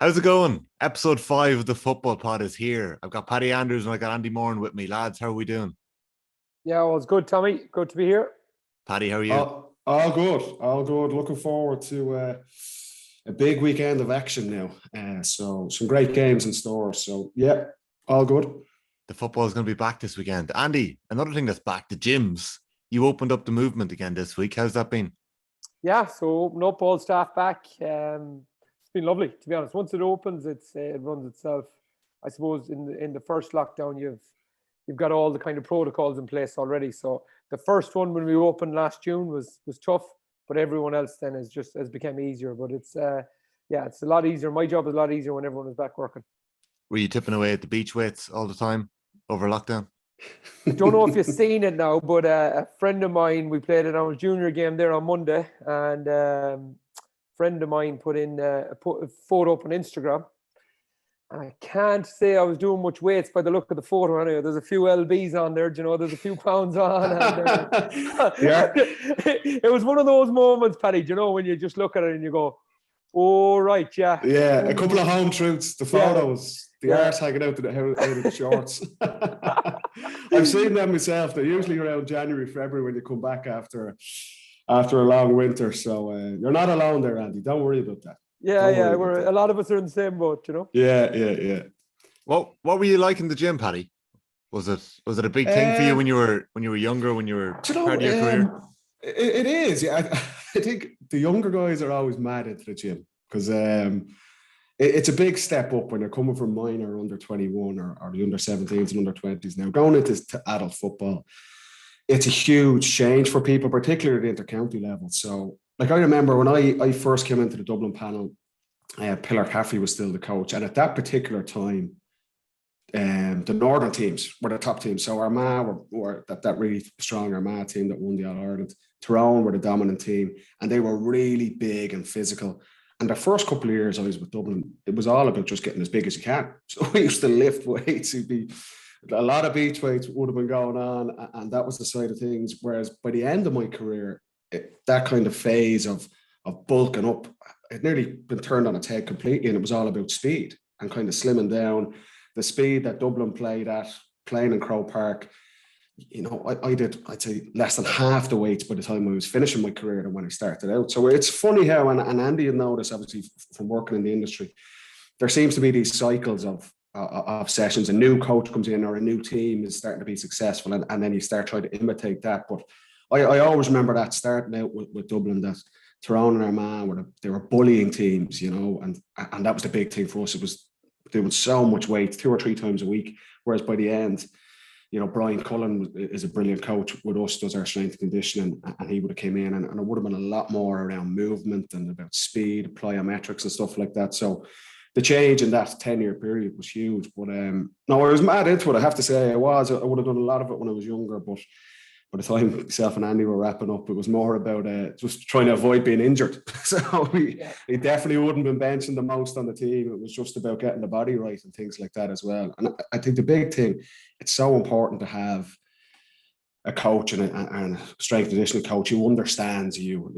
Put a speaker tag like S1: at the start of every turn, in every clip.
S1: How's it going? Episode 5 of the Football Pod is here. I've got Paddy Andrews and I got Andy Moran with me. Lads, how are we doing?
S2: Yeah, well, it's good, Tommy. Good to be here.
S1: Paddy, how are you?
S3: All good. All good. Looking forward to a big weekend of action now. So some great games in store. So, yeah, all good.
S1: The football is going to be back this weekend. Andy, another thing that's back, the gyms. You opened up the movement again this week. How's that been?
S2: Yeah, so open up, all staff back. It's been lovely, to be honest. Once it opens, it runs itself. I suppose in the first lockdown, you've got all the kind of protocols in place already. So the first one when we opened last June was tough, but everyone else then has become easier. But it's a lot easier. My job is a lot easier when everyone is back working.
S1: Were you tipping away at the beach weights all the time over lockdown?
S2: Don't know if you've seen it now, but a friend of mine, we played in our junior game there on Monday, and friend of mine put a photo up on Instagram. I can't say I was doing much weights by the look of the photo. Anyway, there's a few lbs on there, there's a few pounds on. And,
S3: Yeah.
S2: It was one of those moments, Paddy, when you just look at it and you go, oh, right, yeah.
S3: Yeah, a couple of home truths, the photos, the arse hanging out of the shorts. I've seen them myself. They're usually around January, February when you come back after a long winter. So you're not alone there, Andy. Don't worry about that.
S2: Yeah, a lot of us are in the same boat,
S3: Yeah.
S1: What were you like in the gym, Paddy? Was it a big thing for you when you were younger, when you were part of your career?
S3: It is. Yeah, I think the younger guys are always mad into the gym because it's a big step up when you're coming from minor under 21 or the under 17s and under 20s. Now going into adult football, it's a huge change for people, particularly at the intercounty level. So, like I remember when I first came into the Dublin panel, Pillar Caffrey was still the coach, and at that particular time, the northern teams were the top teams. So Armagh were that really strong Armagh team that won the All Ireland. Tyrone were the dominant team, and they were really big and physical. And the first couple of years I was with Dublin, it was all about just getting as big as you can. So we used to lift weights. It'd be a lot of beach weights would have been going on, and that was the side of things. Whereas by the end of my career, that kind of phase of bulking up, it nearly been turned on its head completely, and it was all about speed and kind of slimming down. The speed that Dublin played at, playing in Croke Park, I did, I'd say, less than half the weights by the time I was finishing my career than when I started out. So it's funny how, and Andy will know this obviously from working in the industry, there seems to be these cycles of sessions. A new coach comes in or a new team is starting to be successful, and then you start trying to imitate that. But I always remember that starting out with Dublin, that Tyrone and Armagh they were bullying teams, and that was the big thing for us. It was doing so much weight 2 or 3 times a week, whereas by the end, Brian Cullen is a brilliant coach with us, does our strength and conditioning, and he would have came in and it would have been a lot more around movement and about speed, plyometrics and stuff like that. So the change in that 10-year period was huge. But no, I was mad into it, I have to say. I would have done a lot of it when I was younger, but by the time myself and Andy were wrapping up, it was more about just trying to avoid being injured. So he definitely wouldn't have been benching the most on the team. It was just about getting the body right and things like that as well. And I think the big thing, it's so important to have a coach and a strength and conditioning coach who understands you.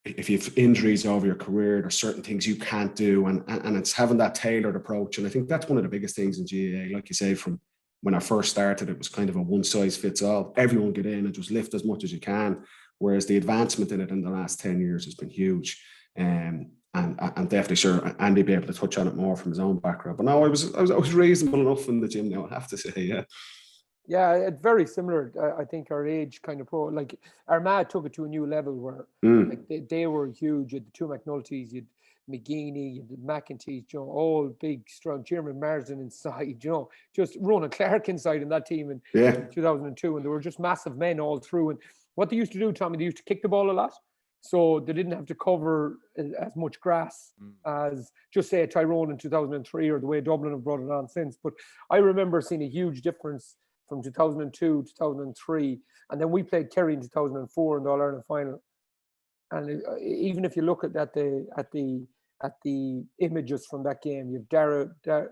S3: If you have injuries over your career, there's certain things you can't do, and it's having that tailored approach. And I think that's one of the biggest things in GAA. Like you say, from when I first started, it was kind of a one-size-fits-all. Everyone get in and just lift as much as you can, whereas the advancement in it in the last 10 years has been huge. And I'm definitely sure Andy will be able to touch on it more from his own background. But no, I was reasonable enough in the gym now, I have to say, yeah.
S2: Yeah, it's very similar. I think our age kind of like Armagh took it to a new level where like they were huge. You had the two McNultys, you had McGeaney, you had McEntee, all big, strong. Jeremy Marsden inside, just Ronan Clark inside in that team in 2002, and they were just massive men all through. And what they used to do, Tommy, they used to kick the ball a lot, so they didn't have to cover as much grass as just say Tyrone in 2003 or the way Dublin have brought it on since. But I remember seeing a huge difference from 2002, 2003, and then we played Kerry in 2004 in the All Ireland final. And even if you look at the images from that game, you've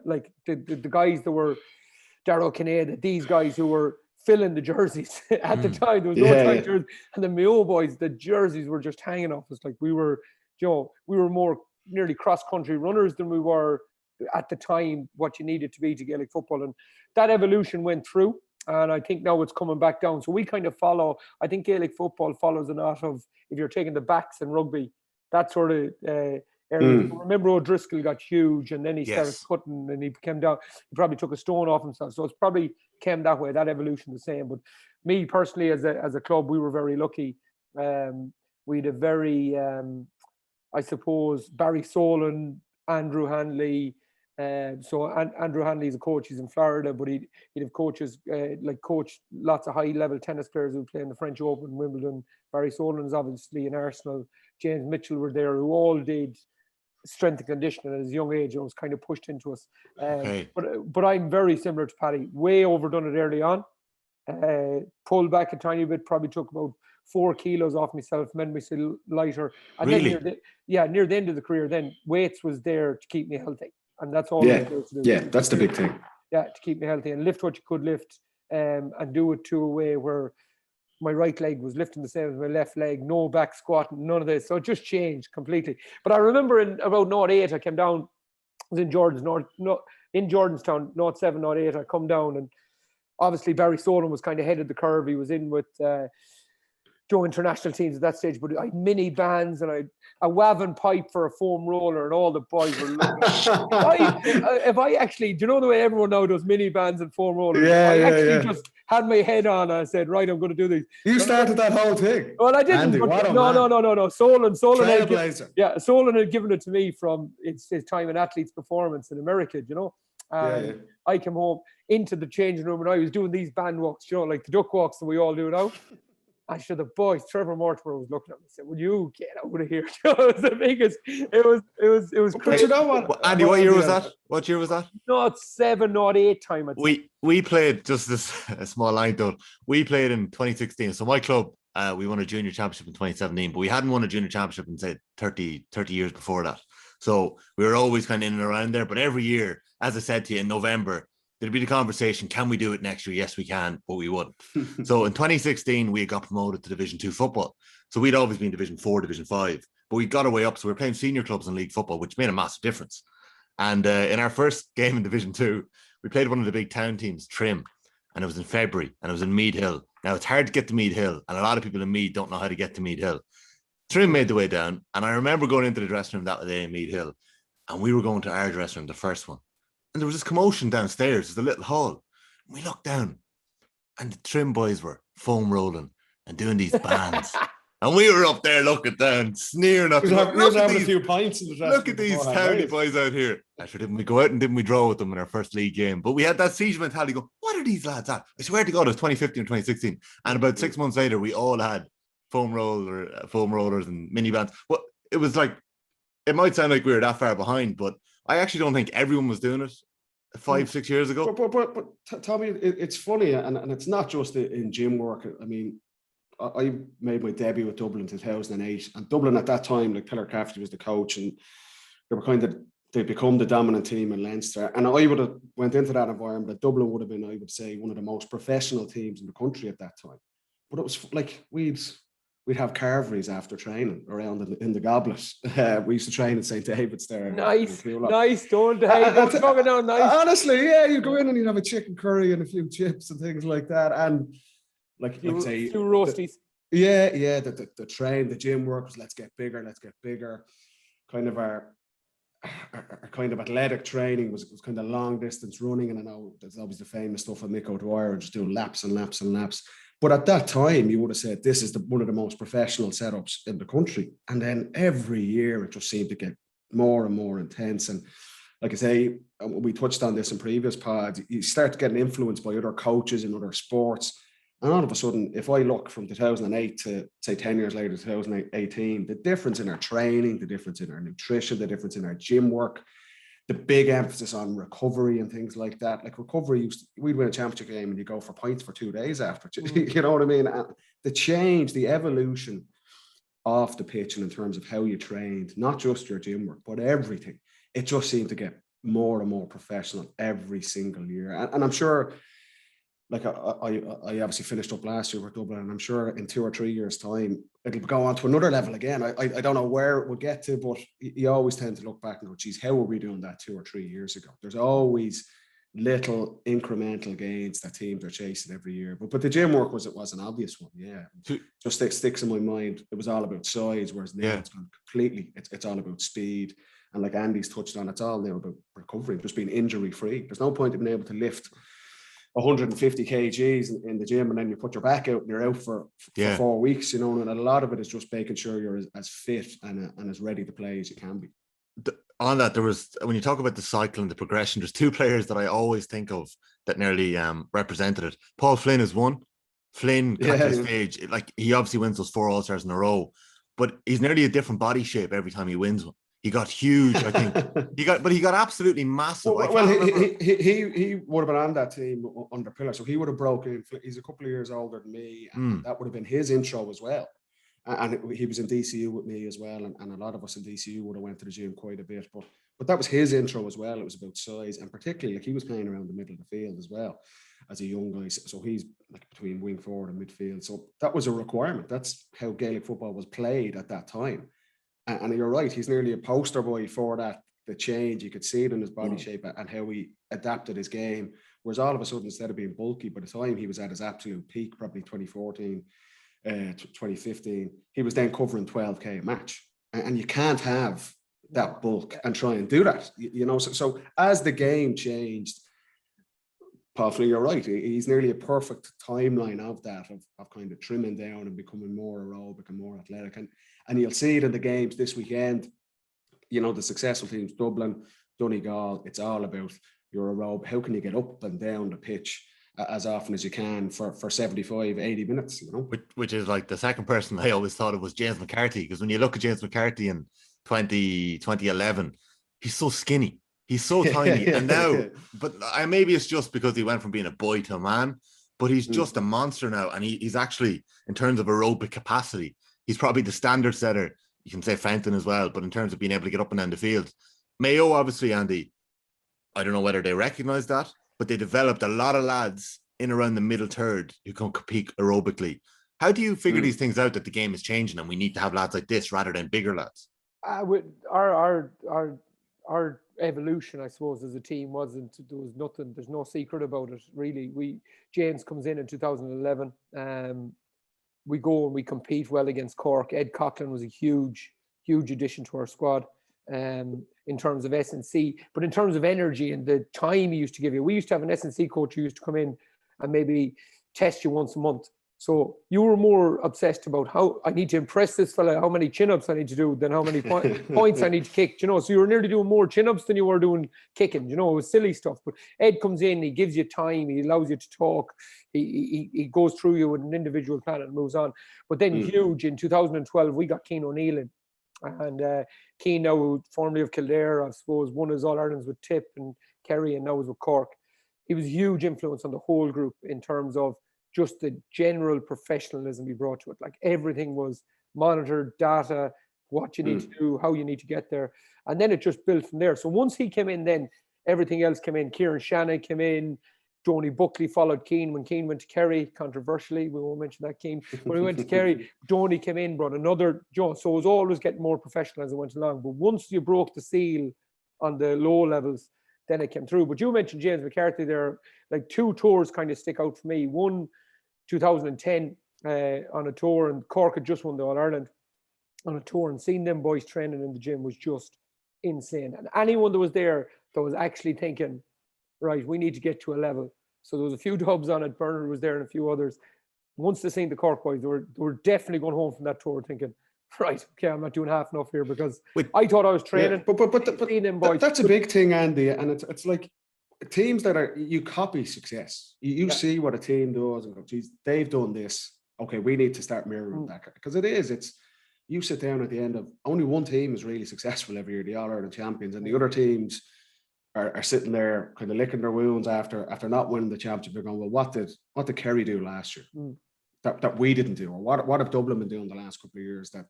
S2: like the guys that were Darrell Kinnaid, these guys who were filling the jerseys at the time. There was no tight jersey, and the Mayo boys, the jerseys were just hanging off us. Like we were more nearly cross-country runners than we were at the time, what you needed to be to Gaelic football. And that evolution went through, and I think now it's coming back down. So we kind of follow, I think Gaelic football follows a lot of, if you're taking the backs in rugby, that sort of area. Remember O'Driscoll got huge, and then he started cutting, and he came down. He probably took a stone off himself. So it's probably came that way, that evolution the same. But me personally, as a club, we were very lucky. We had a very, I suppose, Barry Solon, Andrew Hanley. Andrew Hanley's a coach. He's in Florida, but he'd have coaches coached lots of high-level tennis players who play in the French Open, Wimbledon. Barry Solon's obviously in Arsenal. James Mitchell were there, who all did strength and conditioning at his young age. It was kind of pushed into us. But I'm very similar to Paddy. Way overdone it early on. Pulled back a tiny bit. Probably took about 4 kilos off myself, made myself lighter. And
S1: really?
S2: Then near the end of the career, then weights was there to keep me healthy. And that's all I was there to do.
S3: Yeah, that's the big thing.
S2: Yeah, to keep me healthy and lift what you could lift, and do it to a way where my right leg was lifting the same as my left leg, no back squatting, none of this. So it just changed completely. But I remember in about 08, I came down, I was in Jordanstown, 07, 08, I come down, and obviously Barry Solon was kind of head of the curve. He was in with Joe international teams at that stage, but I had mini bands and I a Wavin pipe for a foam roller, and all the boys were looking. If I actually, do you know the way everyone now does mini bands and foam rollers? I just had my head on and I said, right, I'm going to do these.
S3: You started that whole thing.
S2: Well, I didn't.
S3: Andy,
S2: but no. Solon Solon had given it to me from his time in Athletes Performance in America, you know. I came home into the changing room and I was doing these band walks, you know, like the duck walks that we all do now. I should the boys, Trevor Mortimer was looking at me and said, "Will you get out of here?" It was the biggest. It was crazy.
S3: But you know what,
S1: Andy, what year was that? What year was that?
S2: Not 7, not 8 time.
S1: We played, just this a small line though. We played in 2016. So my club, we won a junior championship in 2017, but we hadn't won a junior championship in say 30 years before that. So we were always kind of in and around there. But every year, as I said to you, in November, there'd be the conversation, can we do it next year? Yes, we can, but we wouldn't. So in 2016, we got promoted to Division 2 football. So we'd always been Division 4, Division 5, but we got our way up. So we were playing senior clubs in league football, which made a massive difference. And in our first game in Division 2, we played one of the big town teams, Trim, and it was in February, and it was in Mead Hill. Now, it's hard to get to Mead Hill, and a lot of people in Mead don't know how to get to Mead Hill. Trim made the way down, and I remember going into the dressing room that day in Mead Hill, and we were going to our dressing room, the first one. And there was this commotion downstairs. There's a little hall. And we looked down, and the Trim boys were foam rolling and doing these bands. And we were up there looking down, sneering at them.
S3: Look at
S1: these towny boys out here. Actually, didn't we go out and didn't we draw with them in our first league game? But we had that siege mentality go, what are these lads at? I swear to God, it was 2015 or 2016. And about 6 months later, we all had foam rollers and mini bands. Well, it was like, it might sound like we were that far behind, but I actually don't think everyone was doing it 5-6 years ago.
S3: But Tommy, it's funny, and it's not just in gym work. I mean, I made my debut with Dublin in 2008, and Dublin at that time, like Pillar Cafferty was the coach, and they'd become the dominant team in Leinster. And I would have went into that environment. Dublin would have been, I would say, one of the most professional teams in the country at that time. But it was like we'd have carveries after training around in the goblet. We used to train in St. David's there.
S2: Nice, don't talking down nice.
S3: Honestly, yeah, you go in and you'd have a chicken curry and a few chips and things like that. And like say,
S2: few roasties.
S3: The train, the gym work was let's get bigger. Kind of our kind of athletic training was kind of long distance running, and I know there's obviously the famous stuff of Mick O'Dwyer just doing laps and laps and laps. But at that time, you would have said this is one of the most professional setups in the country. And then every year, it just seemed to get more and more intense. And like I say, we touched on this in previous pods, you start getting influenced by other coaches in other sports. And all of a sudden, if I look from 2008 to, say, 10 years later, 2018, the difference in our training, the difference in our nutrition, the difference in our gym work, the big emphasis on recovery and things like that. Like recovery, we'd win a championship game and you go for pints for 2 days after. You know what I mean? And the change, the evolution off the pitch and in terms of how you trained, not just your gym work, but everything, it just seemed to get more and more professional every single year. And I'm sure like I obviously finished up last year with Dublin, and I'm sure in 2 or 3 years' time it'll go on to another level again. I don't know where it will get to, but you always tend to look back and go, geez, how were we doing that 2 or 3 years ago? There's always little incremental gains that teams are chasing every year. But the gym work was an obvious one, yeah. Just sticks in my mind. It was all about size, whereas now it's gone completely. It's all about speed, and like Andy's touched on, it's all now about recovery, just being injury free. There's no point in being able to lift 150 kgs in the gym and then you put your back out and you're out for 4 weeks, you know, and a lot of it is just making sure you're as fit and as ready to play as you can be.
S1: On that, there was, when you talk about the cycle and the progression, there's 2 players that I always think of that nearly represented it. Paul Flynn is one. Flynn got to the stage, like he obviously wins those 4 All-Stars in a row, but he's nearly a different body shape every time he wins one. He got huge, I think. He got absolutely massive.
S3: Well, he would have been on that team under Pillar, so he would have broken. He's a couple of years older than me, and that would have been his intro as well. And he was in DCU with me as well, and a lot of us in DCU would have went to the gym quite a bit. But that was his intro as well. It was about size, and particularly like he was playing around the middle of the field as well as a young guy. So he's like between wing forward and midfield. So that was a requirement. That's how Gaelic football was played at that time. And you're right, he's nearly a poster boy for that, the change. You could see it in his body shape and how he adapted his game. Whereas all of a sudden, instead of being bulky, by the time he was at his absolute peak, probably 2014, 2015, he was then covering 12K a match. And you can't have that bulk and try and do that. You know, so as the game changed, Paul Flynn, you're right. He's nearly a perfect timeline of that, of kind of trimming down and becoming more aerobic and more athletic. And you'll see it in the games this weekend. You know, the successful teams, Dublin, Donegal, it's all about your aerobic. How can you get up and down the pitch as often as you can for 75, 80 minutes, you know?
S1: Which is like the second person I always thought of was James McCarthy, because when you look at James McCarthy in 2011, he's so skinny. He's so tiny. And now, but maybe it's just because he went from being a boy to a man, but he's just a monster now. And he's actually, in terms of aerobic capacity, he's probably the standard setter. You can say Fountain as well, but in terms of being able to get up and down the field, Mayo, obviously, Andy, I don't know whether they recognize that, but they developed a lot of lads in around the middle third who can compete aerobically. How do you figure these things out, that the game is changing and we need to have lads like this rather than bigger lads?
S2: Our evolution, I suppose, as a team there's no secret about it, really. James comes in 2011. We go and we compete well against Cork. Ed Coughlin was a huge addition to our squad in terms of S&C, but in terms of energy and the time he used to give you. We used to have an S&C coach who used to come in and maybe test you once a month. So you were more obsessed about how I need to impress this fella, how many chin-ups I need to do, than how many points I need to kick. You know, so you were nearly doing more chin-ups than you were doing kicking. You know, it was silly stuff. But Ed comes in, he gives you time, he allows you to talk, he goes through you with an individual plan and moves on. But then huge in 2012, we got Cian O'Neill in. And Cian, now formerly of Kildare, I suppose, won his All-Irelands with Tip and Kerry, and now is with Cork. He was a huge influence on the whole group in terms of just the general professionalism he brought to it. Like everything was monitored, data, what you need to do, how you need to get there. And then it just built from there. So once he came in, then everything else came in. Kieran Shannon came in. Donny Buckley followed Cian when Cian went to Kerry, controversially. We won't mention that, Cian. When he went to Kerry, Donny came in, brought another Joe. So it was always getting more professional as it went along. But once you broke the seal on the low levels, then it came through. But you mentioned James McCarthy there. Like 2 tours kind of stick out for me. One, 2010 on a tour, and Cork had just won the All-Ireland on a tour, and seeing them boys training in the gym was just insane. And anyone that was there that was actually thinking, right, we need to get to a level. So there was a few dubs on it. Bernard was there and a few others. Once they seen the Cork boys, they were definitely going home from that tour thinking, right, okay, I'm not doing half enough here, because I thought I was training.
S3: Yeah, but that's a big thing, Andy. And it's like teams that you copy success. You see what a team does and go, geez, they've done this. Okay, we need to start mirroring that. Because it's you sit down at the end of only one team is really successful every year, the All-Ireland champions, and the other teams are sitting there kind of licking their wounds after not winning the championship. They're going, well, what did Kerry do last year that we didn't do? Or what have Dublin been doing the last couple of years that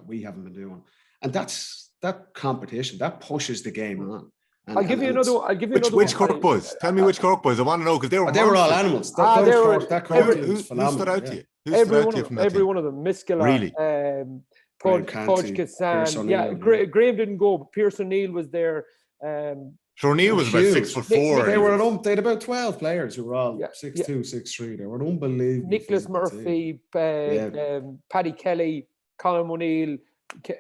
S3: we haven't been doing? And that's that competition that pushes the game on.
S2: I'll give you another.
S1: Which Cork boys? Tell me which Cork boys. I want to know because they were
S3: all animals. That Cork team was phenomenal.
S1: Who stood out to you?
S2: Every one of them. Miskela,
S1: really?
S2: Podge Kissan. Graham didn't go, but Pierce O'Neill was there.
S1: O'Neill was about 6'4".
S3: They had about 12 players who were all 6'2", 6'3". They were unbelievable.
S2: Nicholas Murphy, Paddy Kelly, Colin O'Neill,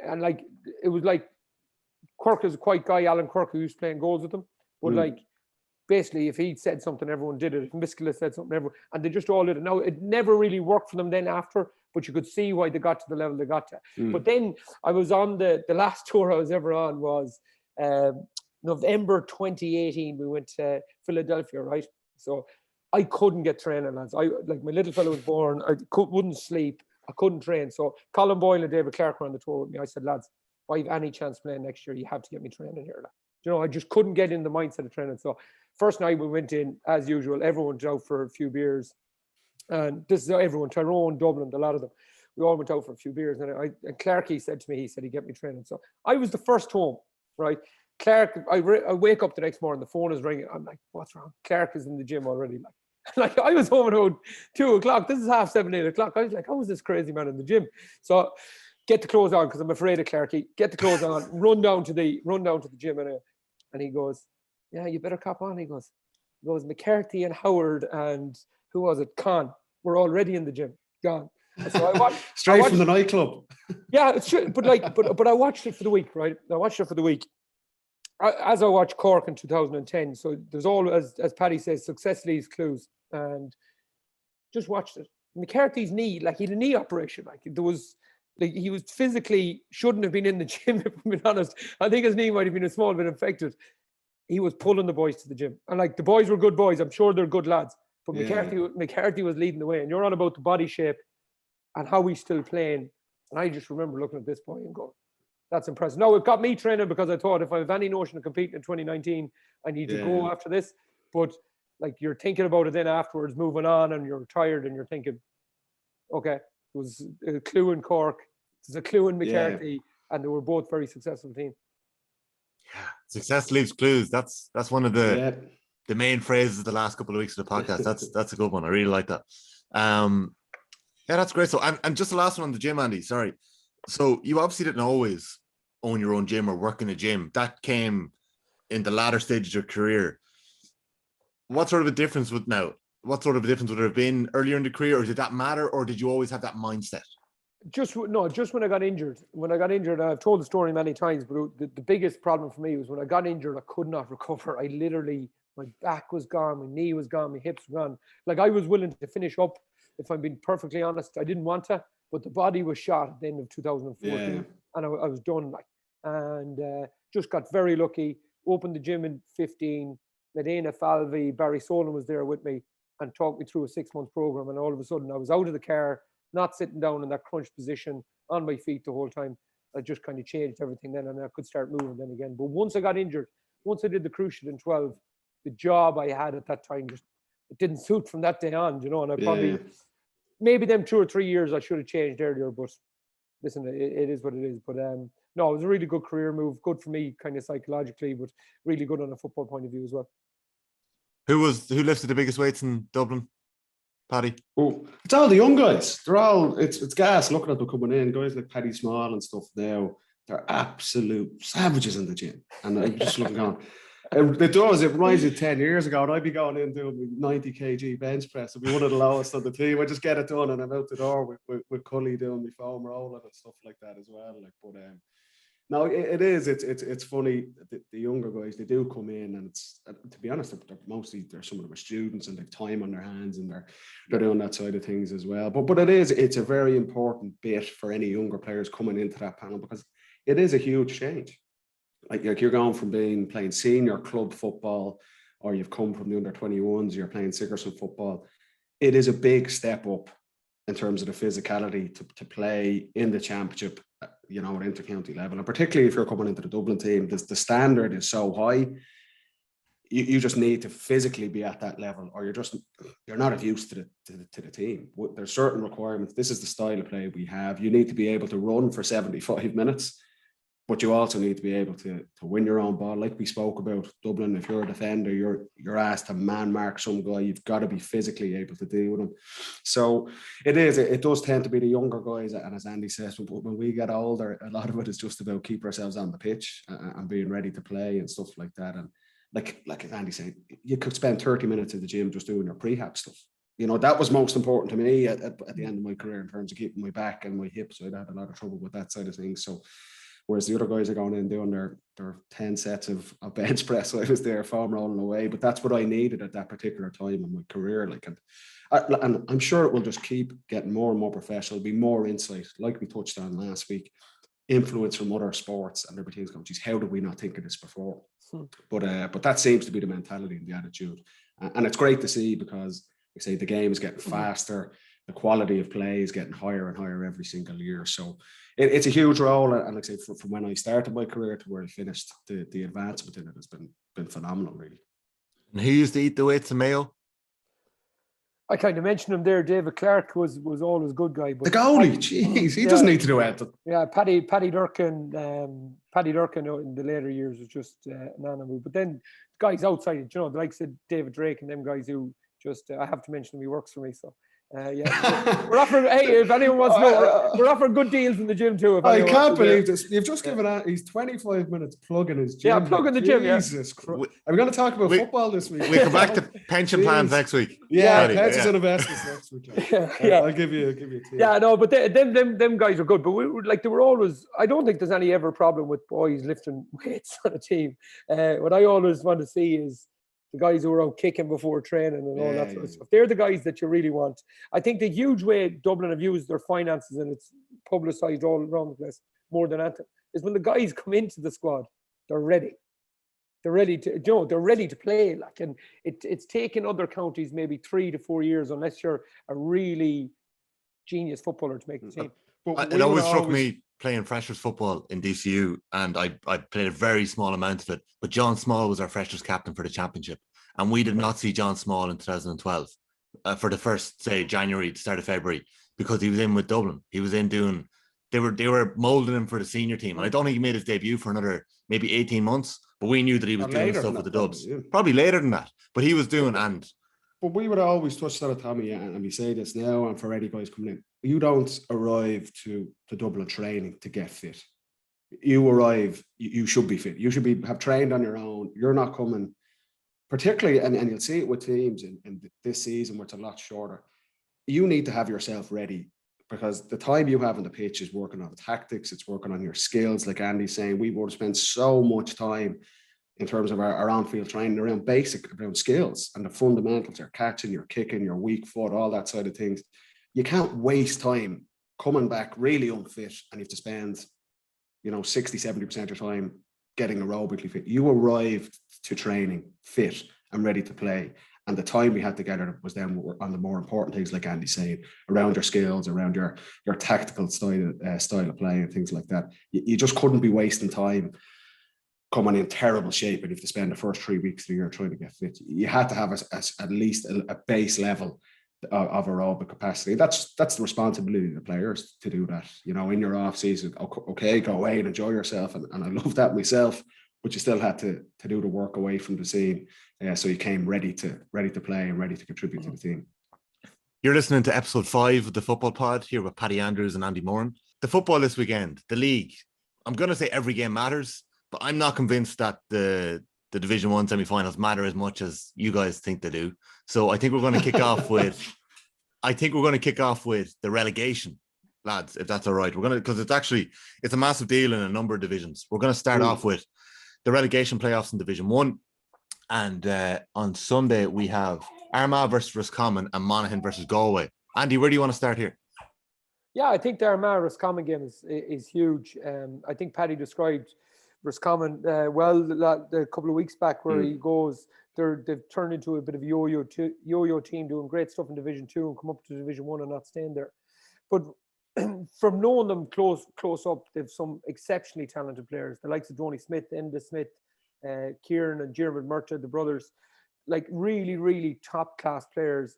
S2: and like it was like Cork is a quiet guy, Alan Cork, who was playing goals with them. But like basically if he said something, everyone did it. If Miskela said something, everyone, and they just all did it. Now it never really worked for them then after, but you could see why they got to the level they got to. But then I was on the last tour I was ever on was November 2018. We went to Philadelphia, right? So I couldn't get training, lads. Like my little fellow was born. Wouldn't sleep. I couldn't train. So Colin Boyle and David Clark were on the tour with me. I said, lads, if I have any chance playing next year, you have to get me training here. Like. You know, I just couldn't get in the mindset of training. So first night we went in, as usual, everyone went out for a few beers. And this is everyone, Tyrone, Dublin, a lot of them. We all went out for a few beers. And Clarky said to me, he said he'd get me training. So I was the first home, right? Clark, I wake up the next morning, the phone is ringing. I'm like, what's wrong? Clark is in the gym already. Like I was home around 2 o'clock. This is 7:30, 8 o'clock. I was like, how is this crazy man in the gym? So get the clothes on because I'm afraid of Clarky. Get the clothes on, run down to the gym, and he goes, yeah, you better cop on. He goes, McCarthy and Howard and who was it? Con were already in the gym, gone. So I watched
S3: straight from the nightclub.
S2: Yeah, it's true. But I watched it for the week, right? I watched it for the week. As I watched Cork in 2010, so there's all, as Paddy says, success leaves clues, and just watched it. McCarthy's knee, like he had a knee operation, like there was, like he was physically shouldn't have been in the gym. If I'm being honest, I think his knee might have been a small bit infected. He was pulling the boys to the gym, and like the boys were good boys. I'm sure they're good lads, but McCarthy was leading the way. And you're on about the body shape and how he's still playing. And I just remember looking at this boy and going, that's impressive. No, it got me training because I thought if I have any notion of competing in 2019, I need to go after this. But like you're thinking about it then afterwards, moving on, and you're tired and you're thinking, okay, it was a clue in Cork, there's a clue in McCarthy, and they were both very successful teams.
S1: Yeah, success leaves clues. That's one of the main phrases of the last couple of weeks of the podcast. That's a good one. I really like that. Yeah, that's great. So and just the last one on the gym, Andy. Sorry. So you obviously didn't always own your own gym or work in a gym. That came in the latter stage of your career. What sort of a difference would there have been earlier in the career, or did that matter, or did you always have that mindset? Just when
S2: I got injured. When I got injured, I've told the story many times, but the biggest problem for me was when I got injured, I could not recover. I literally, my back was gone, my knee was gone, my hips were gone. Like I was willing to finish up, if I'm being perfectly honest. I didn't want to, but the body was shot at the end of 2014, and I was done. And just got very lucky. Opened the gym in 15. Medina Falvey, Barry Solon was there with me and talked me through a 6-month program. And all of a sudden, I was out of the car, not sitting down in that crunch position, on my feet the whole time. I just kind of changed everything then, and I could start moving then again. But once I got injured, once I did the cruciate in 12, the job I had at that time just it didn't suit from that day on, you know. And I probably maybe them 2 or 3 years I should have changed earlier. But listen, it is what it is. But no, it was a really good career move, good for me, kind of psychologically, but really good on a football point of view as well.
S1: Who lifted the biggest weights in Dublin? Paddy?
S3: Oh, it's all the young guys. They're all it's gas looking at them coming in. Guys like Paddy Small and stuff now, they're absolute savages in the gym. And I'm just looking on. It reminds me 10 years ago, and I'd be going in doing 90 kg bench press. It'd be one of the lowest on the team. I just get it done and I'm out the door with Cully doing my foam rolling and stuff like that as well. Like, but no, it's funny. The younger guys, they do come in, and it's to be honest, they're some of them are students and they've time on their hands, and they're doing that side of things as well. But it's a very important bit for any younger players coming into that panel, because it is a huge change. Like you're going from playing senior club football, or you've come from the under-21s, you're playing Sigerson football. It is a big step up in terms of the physicality to play in the championship, you know, at inter-county level. And particularly if you're coming into the Dublin team, the standard is so high, you just need to physically be at that level, or you're not used to the team. There's certain requirements. This is the style of play we have. You need to be able to run for 75 minutes. but you also need to be able to win your own ball. Like we spoke about Dublin, if you're a defender, you're asked to man mark some guy. You've got to be physically able to deal with him. So it does tend to be the younger guys, and as Andy says, when we get older, a lot of it is just about keep ourselves on the pitch and being ready to play and stuff like that. And like Andy said, you could spend 30 minutes at the gym just doing your prehab stuff. You know, that was most important to me at the end of my career in terms of keeping my back and my hips. I'd had a lot of trouble with that side of things. So whereas the other guys are going in doing their 10 sets of bench press, so I was there foam rolling away. But that's what I needed at that particular time in my career. And I'm sure it will just keep getting more and more professional, be more insight, like we touched on last week, influence from other sports, and there'll be things going, geez, how did we not think of this before? But that seems to be the mentality and the attitude. And it's great to see, because we say the game is getting faster, the quality of play is getting higher and higher every single year. So it's a huge role. And like I say, from when I started my career to where I finished, the advancement in it has been phenomenal, really.
S1: And who used to eat the weights in Mayo?
S2: I kind of mentioned him there. David Clark was always a good guy. But
S3: the goalie, jeez, he doesn't need to do anything.
S2: Yeah, Paddy Durkin in the later years was just an animal. But then guys outside, you know, the likes of David Drake and them guys who just, I have to mention him, he works for me. So yeah, we're offering, hey, if anyone wants to know, we're offering good deals in the gym too.
S3: I can't believe this. You've just given out, he's 25 minutes plugging his gym.
S2: Yeah, plugging the gym,
S3: Jesus Christ. Are we going to talk about football this week?
S1: We come back to pension plans next week.
S3: Yeah, pensions and investments next week. Yeah. I'll give you a tip.
S2: Yeah, no, but them guys are good. But they were always, I don't think there's any ever problem with boys lifting weights on a team. What I always want to see is the guys who are out kicking before training and all that sort of stuff. They're the guys that you really want. I think the huge way Dublin have used their finances, and it's publicised all around the place more than anything, is when the guys come into the squad, they're ready. They're ready to, you know, they're ready to play. Like, and it's taken other counties maybe 3 to 4 years, unless you're a really genius footballer, to make the team.
S1: It always struck me playing freshers football in DCU, and I played a very small amount of it, but John Small was our freshers captain for the championship, and we did not see John Small in 2012 for the first, say, January to start of February, because he was in with Dublin. He was in doing, they were moulding him for the senior team, and I don't think he made his debut for another maybe 18 months, but we knew that he was doing stuff with the Dubs. Probably later than that, but he was doing.
S3: But we would always touch that at Tommy, and we say this now, and for any guys coming in, you don't arrive to Dublin training to get fit. You arrive, you should be fit. You should have trained on your own. You're not coming, particularly, and you'll see it with teams in this season where it's a lot shorter. You need to have yourself ready, because the time you have on the pitch is working on tactics, it's working on your skills. Like Andy's saying, we would spend so much time in terms of our on-field training around skills and the fundamentals, your catching, your kicking, your weak foot, all that side of things. You can't waste time coming back really unfit, and you have to spend, 60, 70% of your time getting aerobically fit. You arrived to training fit and ready to play. And the time we had together was then on the more important things, like Andy's saying, around your skills, around your tactical style of play and things like that. You just couldn't be wasting time coming in terrible shape and you have to spend the first 3 weeks of the year trying to get fit. You had to have at least a base level of aerobic capacity. That's the responsibility of the players to do that. In your off season, okay, go away and enjoy yourself. And I love that myself, but you still had to do the work away from the scene. So you came ready to play and ready to contribute to the team.
S1: You're listening to episode 5 of the Football Pod here with Paddy Andrews and Andy Moran. The football this weekend, the league. I'm going to say every game matters, but I'm not convinced that the Division 1 semi-finals matter as much as you guys think they do. So I think we're going to kick off with the relegation, lads, if that's all right. We're going to, because it's a massive deal in a number of divisions. We're going to start off with the relegation playoffs in Division 1. And on Sunday, we have Armagh versus Roscommon and Monaghan versus Galway. Andy, where do you want to start here?
S2: Yeah, I think the Armagh-Roscommon game is huge. I think Paddy described Roscommon well a couple of weeks back, where he goes, they've turned into a bit of a yo-yo team, doing great stuff in Division 2 and come up to Division 1 and not staying there. But from knowing them close up, they've some exceptionally talented players, the likes of Donny Smith, Enda Smith, Kieran and Jeremy Murta, the brothers, like really, really top-class players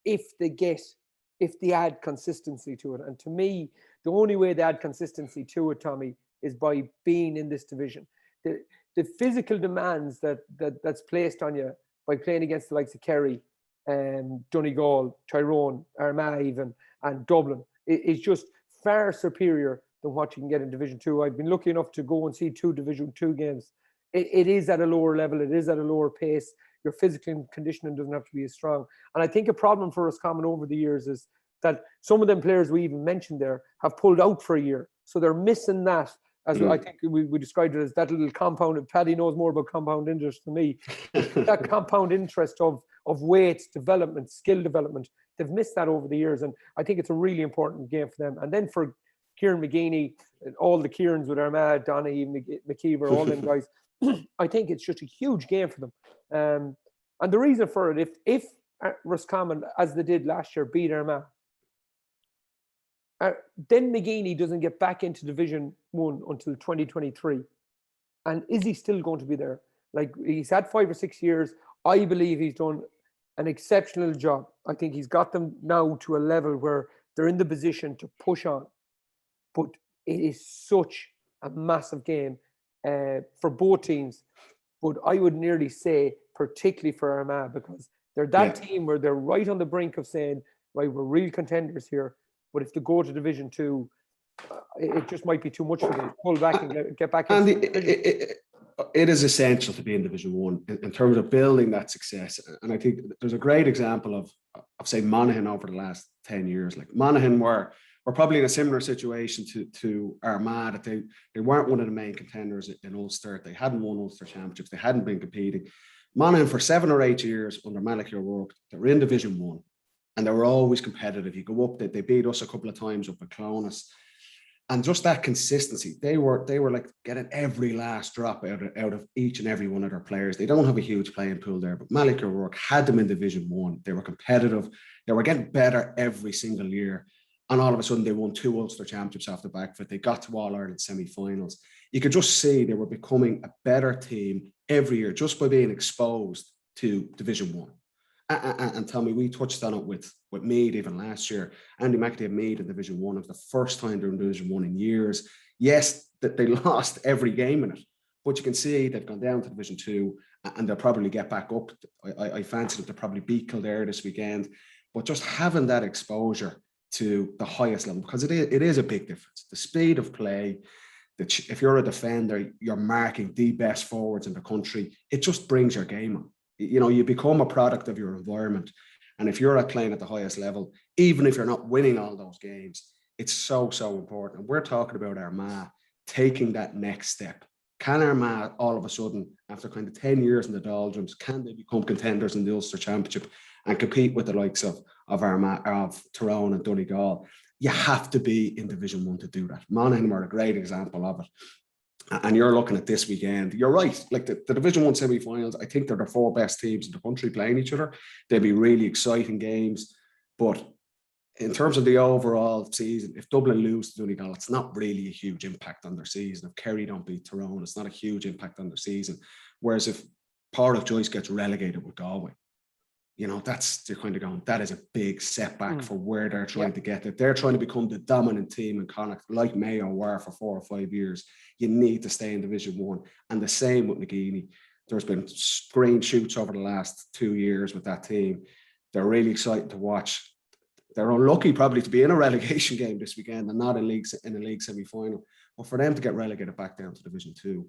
S2: if they add consistency to it. And to me, the only way they add consistency to it, Tommy, is by being in this division. The physical demands that's placed on you by playing against the likes of Kerry, Donegal, Tyrone, Armagh even, and Dublin is just far superior than what you can get in Division 2. I've been lucky enough to go and see 2 Division 2 games. It is at a lower level. It is at a lower pace. Your physical conditioning doesn't have to be as strong. And I think a problem for us coming over the years is that some of them players we even mentioned there have pulled out for a year. So they're missing that. As I think we described it as that little compound. Paddy knows more about compound interest than me. That compound interest of weight development, skill development, they've missed that over the years. And I think it's a really important game for them. And then for Kieran McGeeney, all the Kierans with Armagh, Donny, McKeever, all them guys, I think it's just a huge game for them. And the reason for it, if Roscommon, as they did last year, beat Armagh, then McGeeney doesn't get back into Division 1 until 2023. And is he still going to be there? Like, he's had 5 or 6 years. I believe he's done an exceptional job. I think he's got them now to a level where they're in the position to push on. But it is such a massive game for both teams. But I would nearly say, particularly for Armagh, because they're that team where they're right on the brink of saying, right, we're real contenders here. But if they go to Division 2, it just might be too much for them to pull back and get back into the division.
S3: It is essential to be in Division 1 in terms of building that success. And I think there's a great example of say, Monaghan over the last 10 years. Like, Monaghan were probably in a similar situation to Armagh, that they weren't one of the main contenders in Ulster. They hadn't won Ulster championships. They hadn't been competing. Monaghan, for 7 or 8 years under Malachy O'Rourke, they were in Division 1. And they were always competitive. You go up, they beat us a couple of times up at Clonus. And just that consistency, they were like getting every last drop out of each and every one of their players. They don't have a huge playing pool there, but Malachy O'Rourke had them in Division 1. They were competitive. They were getting better every single year. And all of a sudden, they won 2 Ulster championships off the back of it. They got to All-Ireland semi-finals. You could just see they were becoming a better team every year just by being exposed to Division 1. And tell me, we touched on it with Meath even last year. Andy McCarthy had Meath in Division 1. It was the first time they're in Division 1 in years. Yes, that they lost every game in it, but you can see they've gone down to Division 2 and they'll probably get back up. I fancy that they'll probably beat Kildare this weekend. But just having that exposure to the highest level, because it is a big difference. The speed of play, if you're a defender, you're marking the best forwards in the country. It just brings your game on. You know, you become a product of your environment. And if you're playing at the highest level, even if you're not winning all those games, it's so, so important. And we're talking about Armagh taking that next step. Can Armagh all of a sudden, after kind of 10 years in the doldrums, can they become contenders in the Ulster Championship and compete with the likes of Armagh, of Tyrone and Donegal? You have to be in Division 1 to do that. Monaghan were a great example of it. And you're looking at this weekend. You're right. Like, the Division 1 semi-finals, I think they're the 4 best teams in the country playing each other. They'll be really exciting games. But in terms of the overall season, if Dublin lose to Donegal, it's not really a huge impact on their season. If Kerry don't beat Tyrone, it's not a huge impact on their season. Whereas if Port of Joyce gets relegated with Galway, you know, they're kind of going, that is a big setback for where they're trying to get it. They're trying to become the dominant team in Connacht, like Mayo were for 4 or 5 years. You need to stay in Division 1. And the same with McGeeney. There's been green shoots over the last 2 years with that team. They're really exciting to watch. They're unlucky probably to be in a relegation game this weekend and not in a league semi-final. But for them to get relegated back down to Division 2,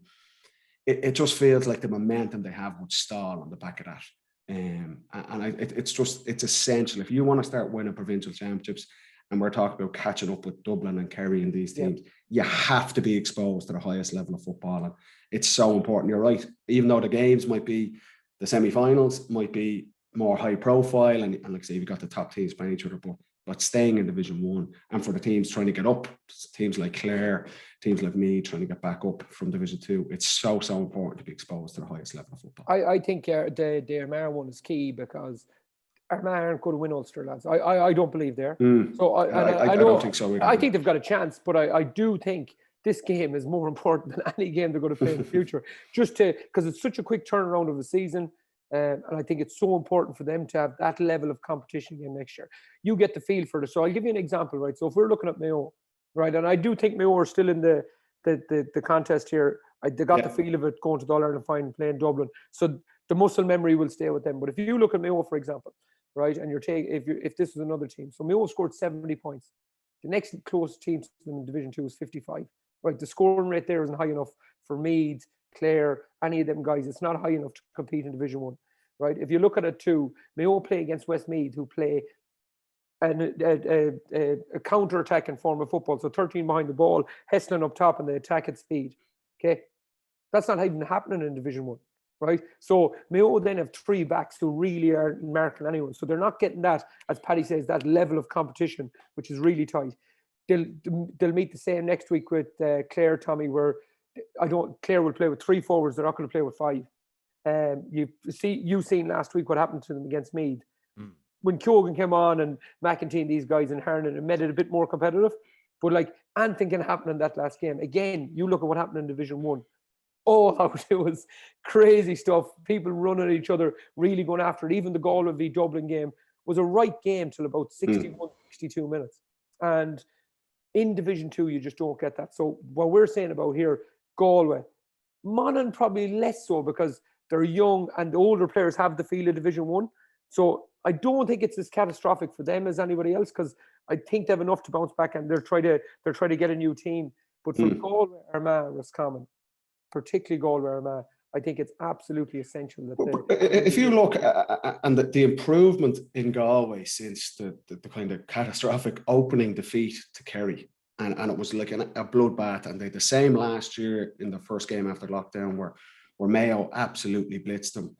S3: it just feels like the momentum they have would stall on the back of that. It's essential. If you want to start winning provincial championships, and we're talking about catching up with Dublin and Kerry and these teams, you have to be exposed to the highest level of football. And it's so important. You're right. Even though the games might be, the semi-finals might be more high profile, and like I say, you've got the top teams playing each other, but staying in Division 1, and for the teams trying to get up, teams like Clare, teams like me trying to get back up from Division 2, it's so, so important to be exposed to the highest level of football.
S2: I think the Armagh one is key, because Armagh aren't going to win Ulster, lads. I don't believe they're. So I don't think so either. I think they've got a chance, but I do think this game is more important than any game they're going to play in the future, because it's such a quick turnaround of the season. And I think it's so important for them to have that level of competition again next year. You get the feel for it. So I'll give you an example, right? So if we're looking at Mayo, right, and I do think Mayo are still in the the contest here. They got the feel of it going to the All-Ireland final, playing Dublin. So the muscle memory will stay with them. But if you look at Mayo, for example, right, and if this was another team, so Mayo scored 70 points. The next closest team to them in Division 2 is 55. Right, the scoring rate there isn't high enough for Meath, Clare, any of them guys. It's not high enough to compete in Division 1. Right, if you look at it too, Mayo play against Westmeath, who play a counter-attacking form of football. So 13 behind the ball, Hessling up top, and they attack at speed. Okay, that's not even happening in Division 1, right? So Mayo then have 3 backs who really are marking anyone. So they're not getting that, as Paddy says, that level of competition, which is really tight. They'll meet the same next week with Clare, Tommy, where Clare will play with 3 forwards. They're not going to play with 5. You've seen last week what happened to them against Meath. When Keoghan came on and McEntee and these guys in Harnan and made it a bit more competitive. But like anything can happen in that last game. Again, you look at what happened in Division 1. Oh, it was crazy stuff. People running at each other, really going after it. Even the Galway v Dublin game was a right game till about 61, 62 minutes. And in Division 2, you just don't get that. So what we're saying about here, Galway, Monaghan probably less so because they're young and the older players have the feel of Division 1. So I don't think it's as catastrophic for them as anybody else, because I think they have enough to bounce back, and they're trying to get a new team. But for Galway, Armagh, Roscommon, particularly Galway, Armagh, I think it's absolutely essential that
S3: if you look and the improvement in Galway since the kind of catastrophic opening defeat to Kerry, and it was like a bloodbath, and they had the same last year in the first game after lockdown where Mayo absolutely blitzed them.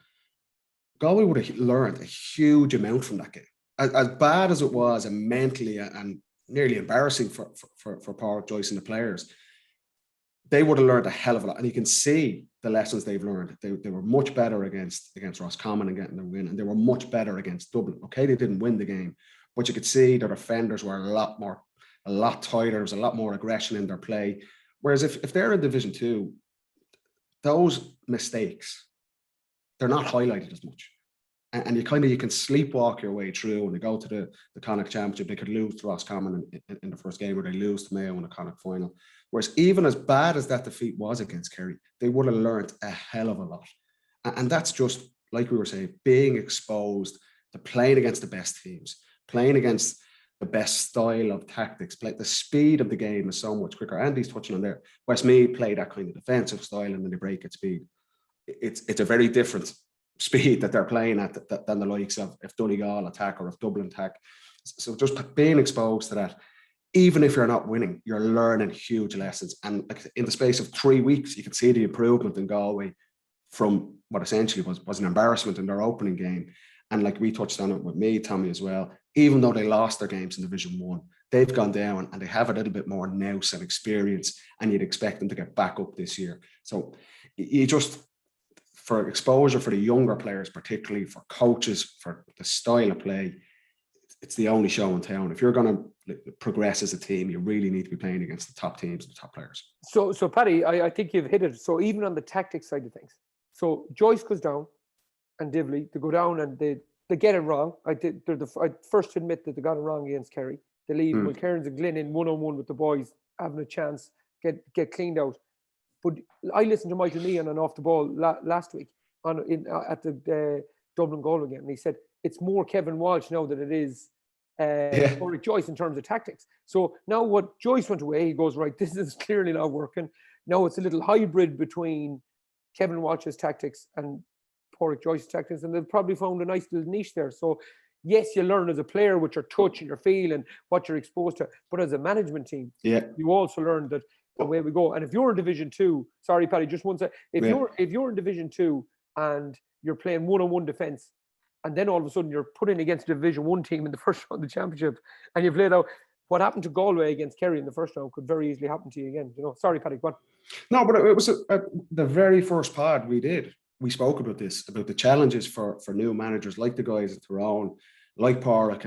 S3: Galway would have learned a huge amount from that game. As bad as it was, and mentally and nearly embarrassing for Pádraig Joyce and the players, they would have learned a hell of a lot. And you can see the lessons they've learned. They were much better against Roscommon and getting the win, and they were much better against Dublin. Okay, they didn't win the game, but you could see their defenders were a lot tighter. There was a lot more aggression in their play. Whereas if they're in Division 2, those mistakes, they're not highlighted as much. And you can sleepwalk your way through. When they go to the Connacht Championship, they could lose to Roscommon in the first game, or they lose to Mayo in the Connacht final. Whereas even as bad as that defeat was against Kerry, they would have learned a hell of a lot. And that's just, like we were saying, being exposed to playing against the best teams, playing against the best style of tactics. The speed of the game is so much quicker. Andy's touching on there. Westmeath play that kind of defensive style, and then they break at speed. It's a very different speed that they're playing at than the likes of if Donegal attack or if Dublin attack. So just being exposed to that, even if you're not winning, you're learning huge lessons. And like in the space of 3 weeks, you can see the improvement in Galway from what essentially was an embarrassment in their opening game. And like we touched on it with me, Tommy, as well, even though they lost their games in Division 1, they've gone down and they have a little bit more nous and experience, and you'd expect them to get back up this year. So you just, for exposure for the younger players, particularly for coaches, for the style of play, it's the only show in town. If you're going to progress as a team, you really need to be playing against the top teams and the top players.
S2: So Paddy, I think you've hit it. So even on the tactics side of things, so Joyce goes down and Divley, they go down and they get it wrong. I first admit that they got it wrong against Kerry. They leave Mulcairns and Glynn in 1-on-1 with the boys, having a chance, get cleaned out. But I listened to Michael Meehan on Off the Ball last week at the Dublin Galway game, and he said it's more Kevin Walsh now than it is Pádraig Joyce in terms of tactics. So now what Joyce went away, he goes, right, this is clearly not working. Now it's a little hybrid between Kevin Walsh's tactics and Pádraig Joyce's tactics, and they've probably found a nice little niche there. So yes, you learn as a player with your touch and your feel and what you're exposed to, but as a management team, you also learn that away we go. And if you're in Division 2, sorry, Paddy, just one second. If you're in Division 2 and you're playing 1-on-1 defence, and then all of a sudden you're put in against a Division 1 team in the first round of the championship, and you've laid out what happened to Galway against Kerry in the first round could very easily happen to you again. You know, sorry, Paddy, go on.
S3: No, but it was the very first pod we did. We spoke about this, about the challenges for new managers like the guys at Tyrone, like Pádraig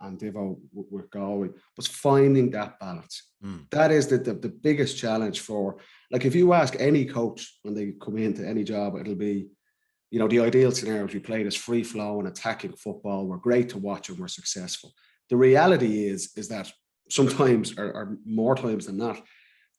S3: and Divo with Galway, was finding that balance. That is the biggest challenge for, like, if you ask any coach when they come into any job, it'll be, you know, the ideal scenario is we play this free-flowing, attacking football. We're great to watch and we're successful. The reality is that sometimes, or more times than not,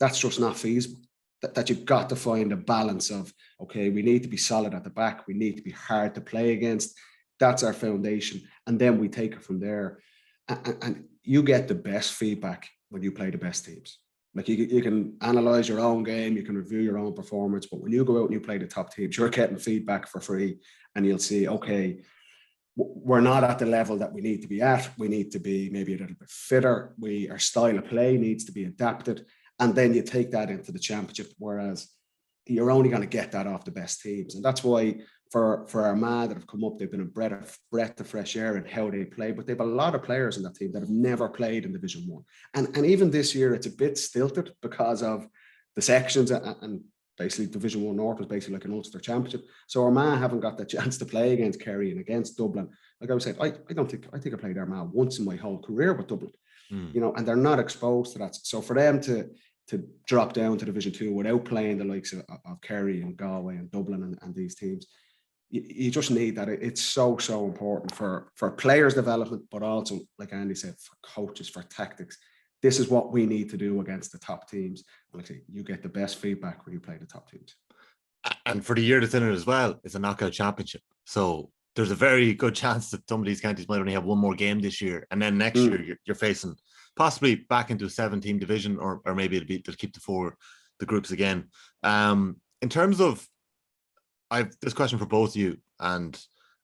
S3: that's just not feasible. That you've got to find a balance of, okay, we need to be solid at the back. We need to be hard to play against. That's our foundation. And then we take it from there. And you get the best feedback when you play the best teams. Like you can analyze your own game, you can review your own performance, but when you go out and you play the top teams, you're getting feedback for free, and you'll see, okay, we're not at the level that we need to be at. We need to be maybe a little bit fitter. Our style of play needs to be adapted. And then you take that into the championship, whereas you're only going to get that off the best teams. And that's why for Armagh that have come up, they've been a breath of fresh air in how they play. But they've a lot of players in that team that have never played in Division 1. And even this year, it's a bit stilted because of the sections, and basically Division 1 North was basically like an Ulster Championship. So Armagh haven't got the chance to play against Kerry and against Dublin. Like I was saying, I think I played Armagh once in my whole career with Dublin. You know, and they're not exposed to that. So for them to drop down to Division 2 without playing the likes of Kerry and Galway and Dublin and these teams, you just need that. It's so important for players' development, but also, like Andy said, for coaches, for tactics. This is what we need to do against the top teams. And like I say, you get the best feedback when you play the top teams.
S1: And for the year that's in it as well, it's a knockout championship. So there's a very good chance that some of these counties might only have one more game this year. And then next year, you're facing possibly back into a 7-team division, or maybe they'll keep the groups again. In terms of, I've this question for both of you, and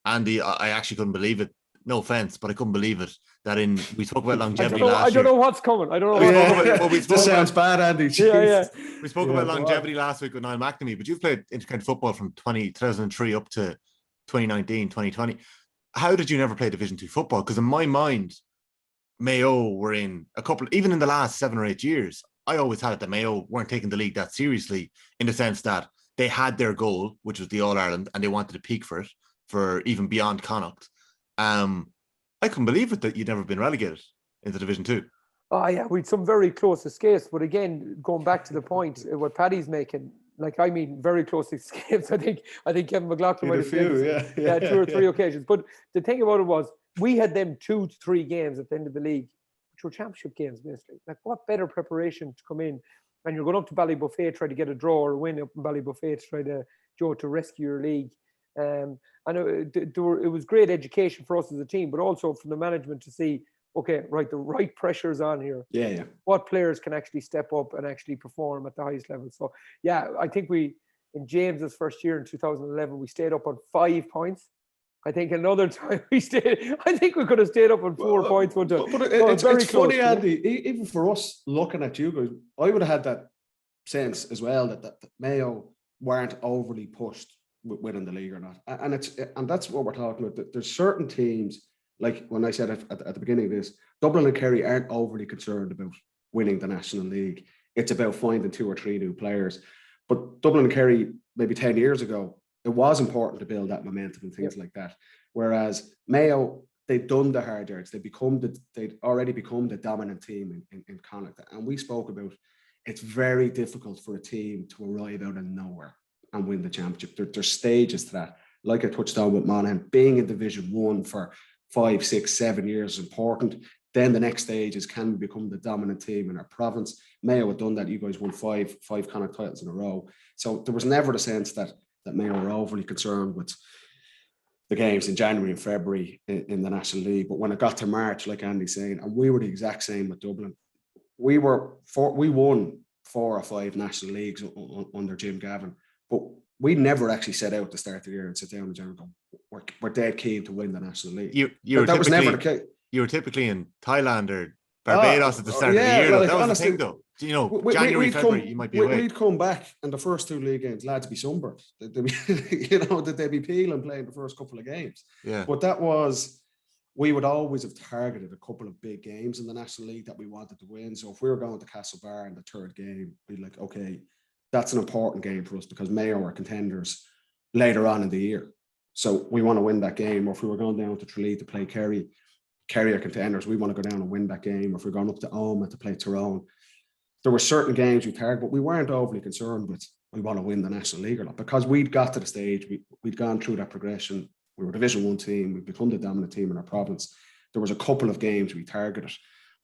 S1: Andy, I actually couldn't believe it. No offense, but I couldn't believe it. We spoke about longevity last year.
S2: I don't know what's coming. I don't know.
S3: This sounds bad, Andy.
S2: Yeah.
S1: We spoke about longevity last week with Niall McNamee, but you've played intercounty football from 2003 up to 2019, 2020. How did you never play Division 2 football? Because in my mind, Mayo were in a couple, even in the last 7 or 8 years, I always had it that Mayo weren't taking the league that seriously, in the sense that they had their goal, which was the All-Ireland, and they wanted to peak for it, for even beyond Connacht. I couldn't believe it that you'd never been relegated into Division 2.
S2: Oh yeah, we had some very close escapes, but again, going back to the point what Paddy's making, like, I mean, very close escapes. I think Kevin McLaughlin might have said 2 or 3 occasions. But the thing about it was, we had them 2 to 3 games at the end of the league, which were championship games, basically. Like, what better preparation to come in, and you're going up to Ballybuffet, try to get a draw or a win up in Ballybuffet to try to rescue your league. And it was great education for us as a team, but also from the management to see, okay, right, the right pressure's on here.
S3: Yeah.
S2: What players can actually step up and actually perform at the highest level. So, yeah, I think in James's first year in 2011, we stayed up on 5 points. I think another time we could have stayed up on 4 points one time.
S3: But it's funny, Andy, even for us looking at you guys, I would have had that sense as well that Mayo weren't overly pushed winning the league or not. And that's what we're talking about. There's certain teams, like when I said at the beginning of this, Dublin and Kerry aren't overly concerned about winning the National League. It's about finding 2 or 3 new players. But Dublin and Kerry, maybe 10 years ago, it was important to build that momentum and things like that. Whereas Mayo, they'd done the hard yards. They'd already become the dominant team in Connacht. And we spoke about, it's very difficult for a team to arrive out of nowhere and win the championship. There's stages to that. Like I touched on with Moran, being in Division 1 for 5, 6, 7 years is important. Then the next stage is, can we become the dominant team in our province? Mayo had done that. You guys won five Connacht titles in a row. So there was never the sense that Mayo were overly concerned with the games in January and February in the National League. But when it got to March, like Andy's saying, and we were the exact same with Dublin, we won 4 or 5 National Leagues under Jim Gavin, but we never actually set out to start the year and sit down and go, we're dead keen to win the National League. That was never the case.
S1: You were typically in Thailand or Barbados at the start of the year. That was honestly, the thing, though. You know, January, February, you might be away.
S3: We'd come back, and the first 2 league games, lads be sunburned. They'd be peeling playing the first couple of games.
S1: Yeah.
S3: But we would always have targeted a couple of big games in the National League that we wanted to win. So if we were going to Castlebar in the 3rd game, we'd like, okay, that's an important game for us because Mayo are contenders later on in the year. So we want to win that game. Or if we were going down to Tralee to play Kerry are contenders, we want to go down and win that game. Or if we're going up to Omagh to play Tyrone, there were certain games we targeted, but we weren't overly concerned with we want to win the National League or not, because we'd got to the stage, we'd gone through that progression. We were a Division 1 team, we'd become the dominant team in our province. There was a couple of games we targeted.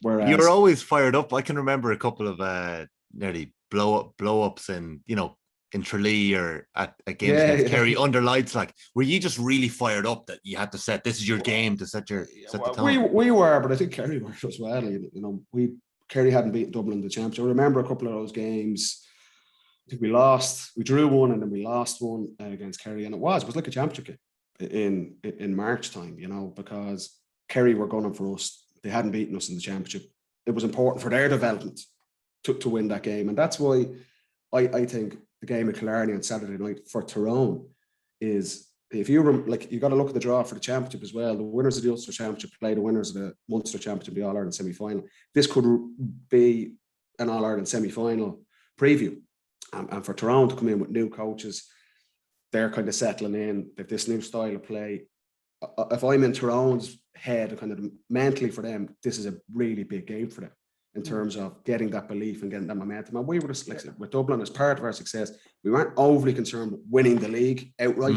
S3: Whereas
S1: you were always fired up. I can remember a couple of nearly blow ups in, you know, in Tralee or at games against Kerry under lights? Like, were you just really fired up that you had to set this is your game to set the tone?
S3: We were, but I think Kerry were as well. You know, Kerry hadn't beaten Dublin in the championship. I remember a couple of those games. I think we drew one and then we lost one against Kerry, and it was like a championship game in March time, you know, because Kerry were gunning for us. They hadn't beaten us in the championship. It was important for their development to win that game, and that's why I think the game of Killarney on Saturday night for Tyrone is, if you got to look at the draw for the championship as well. The winners of the Ulster Championship play the winners of the Munster Championship, the All-Ireland semi-final. This could be an All-Ireland semi-final preview. And for Tyrone to come in with new coaches, they're kind of settling in. If this new style of play, if I'm in Tyrone's head, kind of mentally for them, this is a really big game for them in terms of getting that belief and getting that momentum. And we were just, like, with Dublin, as part of our success, we weren't overly concerned with winning the league outright,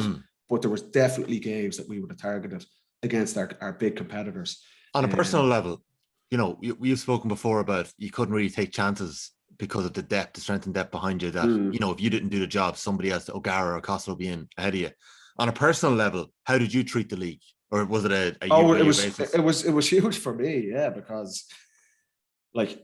S3: but there was definitely games that we would have targeted against our big competitors.
S1: On a personal level, you know, we've spoken before about you couldn't really take chances because of the strength and depth behind you, that, you know, if you didn't do the job, somebody else, O'Gara or Costa, will be in ahead of you. On a personal level, how did you treat the league? Or was it a year basis?
S3: It was huge for me, yeah, because like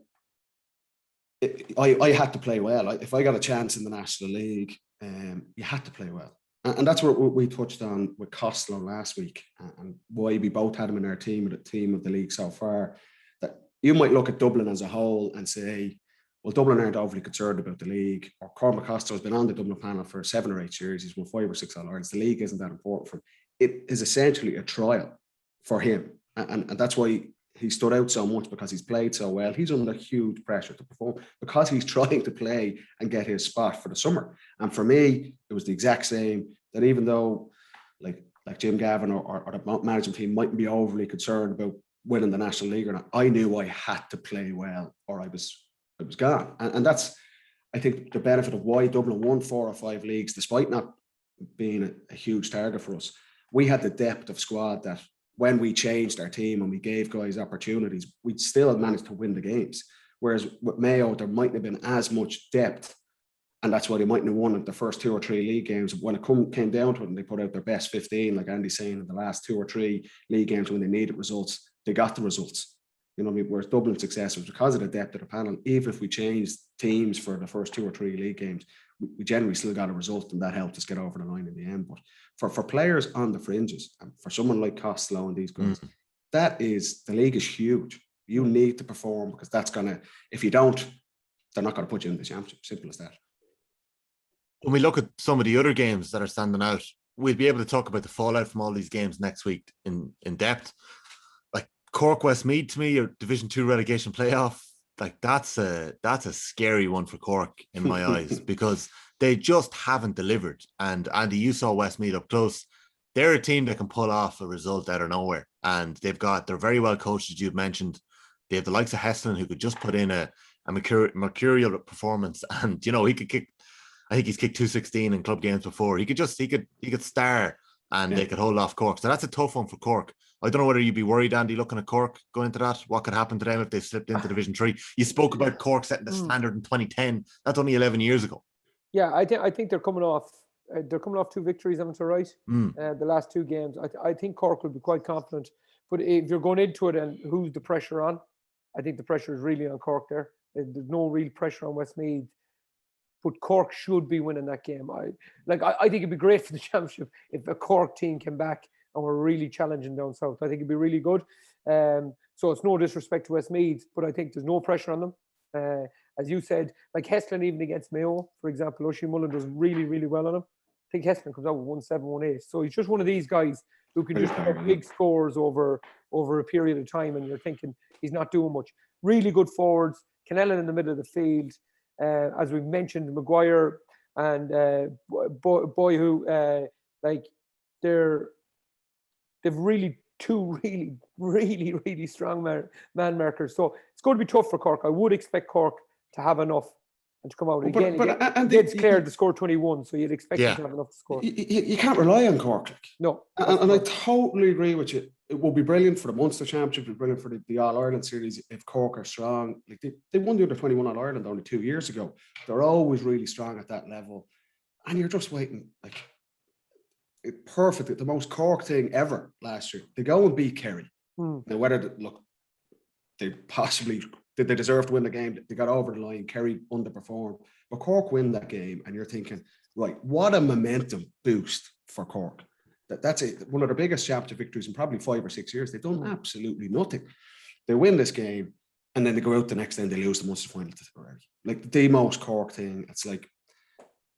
S3: I had to play well. If I got a chance in the National League, you had to play well. And that's what we touched on with Costello last week, and why we both had him in our team of the league so far. That you might look at Dublin as a whole and say, well, Dublin aren't overly concerned about the league, or Cormac Costello's been on the Dublin panel for 7 or 8 years. He's won 5 or 6 All-Irelands. The league isn't that important for him. It is essentially a trial for him. And that's why he stood out so much, because he's played so well. He's under huge pressure to perform because he's trying to play and get his spot for the summer. And for me, it was the exact same, that even though like Jim Gavin or the management team mightn't be overly concerned about winning the National League or not, I knew I had to play well or I was gone. And that's, I think, the benefit of why Dublin won 4 or 5 leagues, despite not being a huge target for us. We had the depth of squad that when we changed our team and we gave guys opportunities, we'd still have managed to win the games. Whereas with Mayo, there mightn't have been as much depth, and that's why they mightn't have won the first 2 or 3 league games. When it came down to it and they put out their best 15, like Andy's saying, in the last 2 or 3 league games when they needed results, they got the results. You know, whereas Dublin's success was because of the depth of the panel. Even if we changed teams for the first 2 or 3 league games, we generally still got a result, and that helped us get over the line in the end. But for players on the fringes, and for someone like Costello and these guys, the league is huge. You need to perform, because that's gonna, if you don't, they're not gonna put you in the championship. Simple as that.
S1: When we look at some of the other games that are standing out, we'll be able to talk about the fallout from all these games next week in depth. Like Cork Westmeath, to me, your Division 2 relegation playoff, like that's a scary one for Cork in my eyes, because they just haven't delivered. And Andy, you saw Westmeath up close. They're a team that can pull off a result out of nowhere, and they're very well coached, as you've mentioned. They have the likes of Heston, who could just put in a mercurial performance, and you know, he could kick. I think he's kicked 216 in club games before. He could star, and they could hold off Cork. So that's a tough one for Cork. I don't know whether you'd be worried, Andy, looking at Cork going into that. What could happen to them if they slipped into Division 3? You spoke about Cork setting the standard in 2010. That's only 11 years ago.
S2: Yeah, I think they're coming off. They're coming off 2 victories. Am I right? The last 2 games. I think Cork will be quite confident. But if you're going into it and who's the pressure on, I think the pressure is really on Cork there. There's no real pressure on Westmeath. But Cork should be winning that game. I think it'd be great for the championship if a Cork team came back and were really challenging down south. I think it'd be really good. So it's no disrespect to Westmeath, but I think there's no pressure on them. As you said, like Heston, even against Mayo, for example, Oisin Mullen does really, really well on him. I think Heston comes out with 1-7, 1-8. So he's just one of these guys who can just put big scores over a period of time, and you're thinking he's not doing much. Really good forwards. Canellan in the middle of the field. As we've mentioned, Maguire and Boyhu, they've really 2 really strong man markers. So it's going to be tough for Cork. I would expect Cork to have enough and to come out again. Against Clare, to score 21, so you'd expect them to have enough to score.
S3: You can't rely on Cork.
S2: No.
S3: And I totally agree with you. it will be brilliant for the Munster Championship, it will be brilliant for the All-Ireland series if Cork are strong. Like they won the Under-21 All-Ireland only 2 years ago. They're always really strong at that level. And you're just waiting, like, perfect, the most Cork thing ever last year. They go and beat Kerry. Now, whether, look, they possibly, did they deserve to win the game? They got over the line, Kerry underperformed. But Cork win that game, and you're thinking, right, what a momentum boost for Cork. That's one of the biggest championship victories in probably 5 or 6 years. They've done absolutely nothing. They win this game, and then they go out the next day and they lose the Munster final to Tipperary. Like the most Cork thing. It's like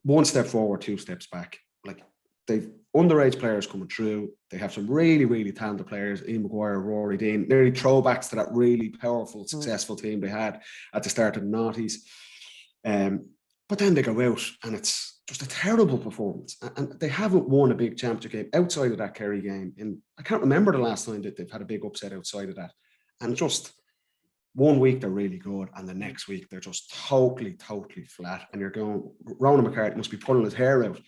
S3: 1 step forward, 2 steps back. Like they've underage players coming through. They have some really, really talented players. Ian Maguire, Rory Dean, nearly throwbacks to that really powerful, successful team they had at the start of the noughties. But then they go out and it's just a terrible performance. And they haven't won a big championship game outside of that Kerry game. And I can't remember the last time that they've had a big upset outside of that. And just 1 week they're really good, and the next week they're just totally flat. And you're going, Ronan McCarthy must be pulling his hair out.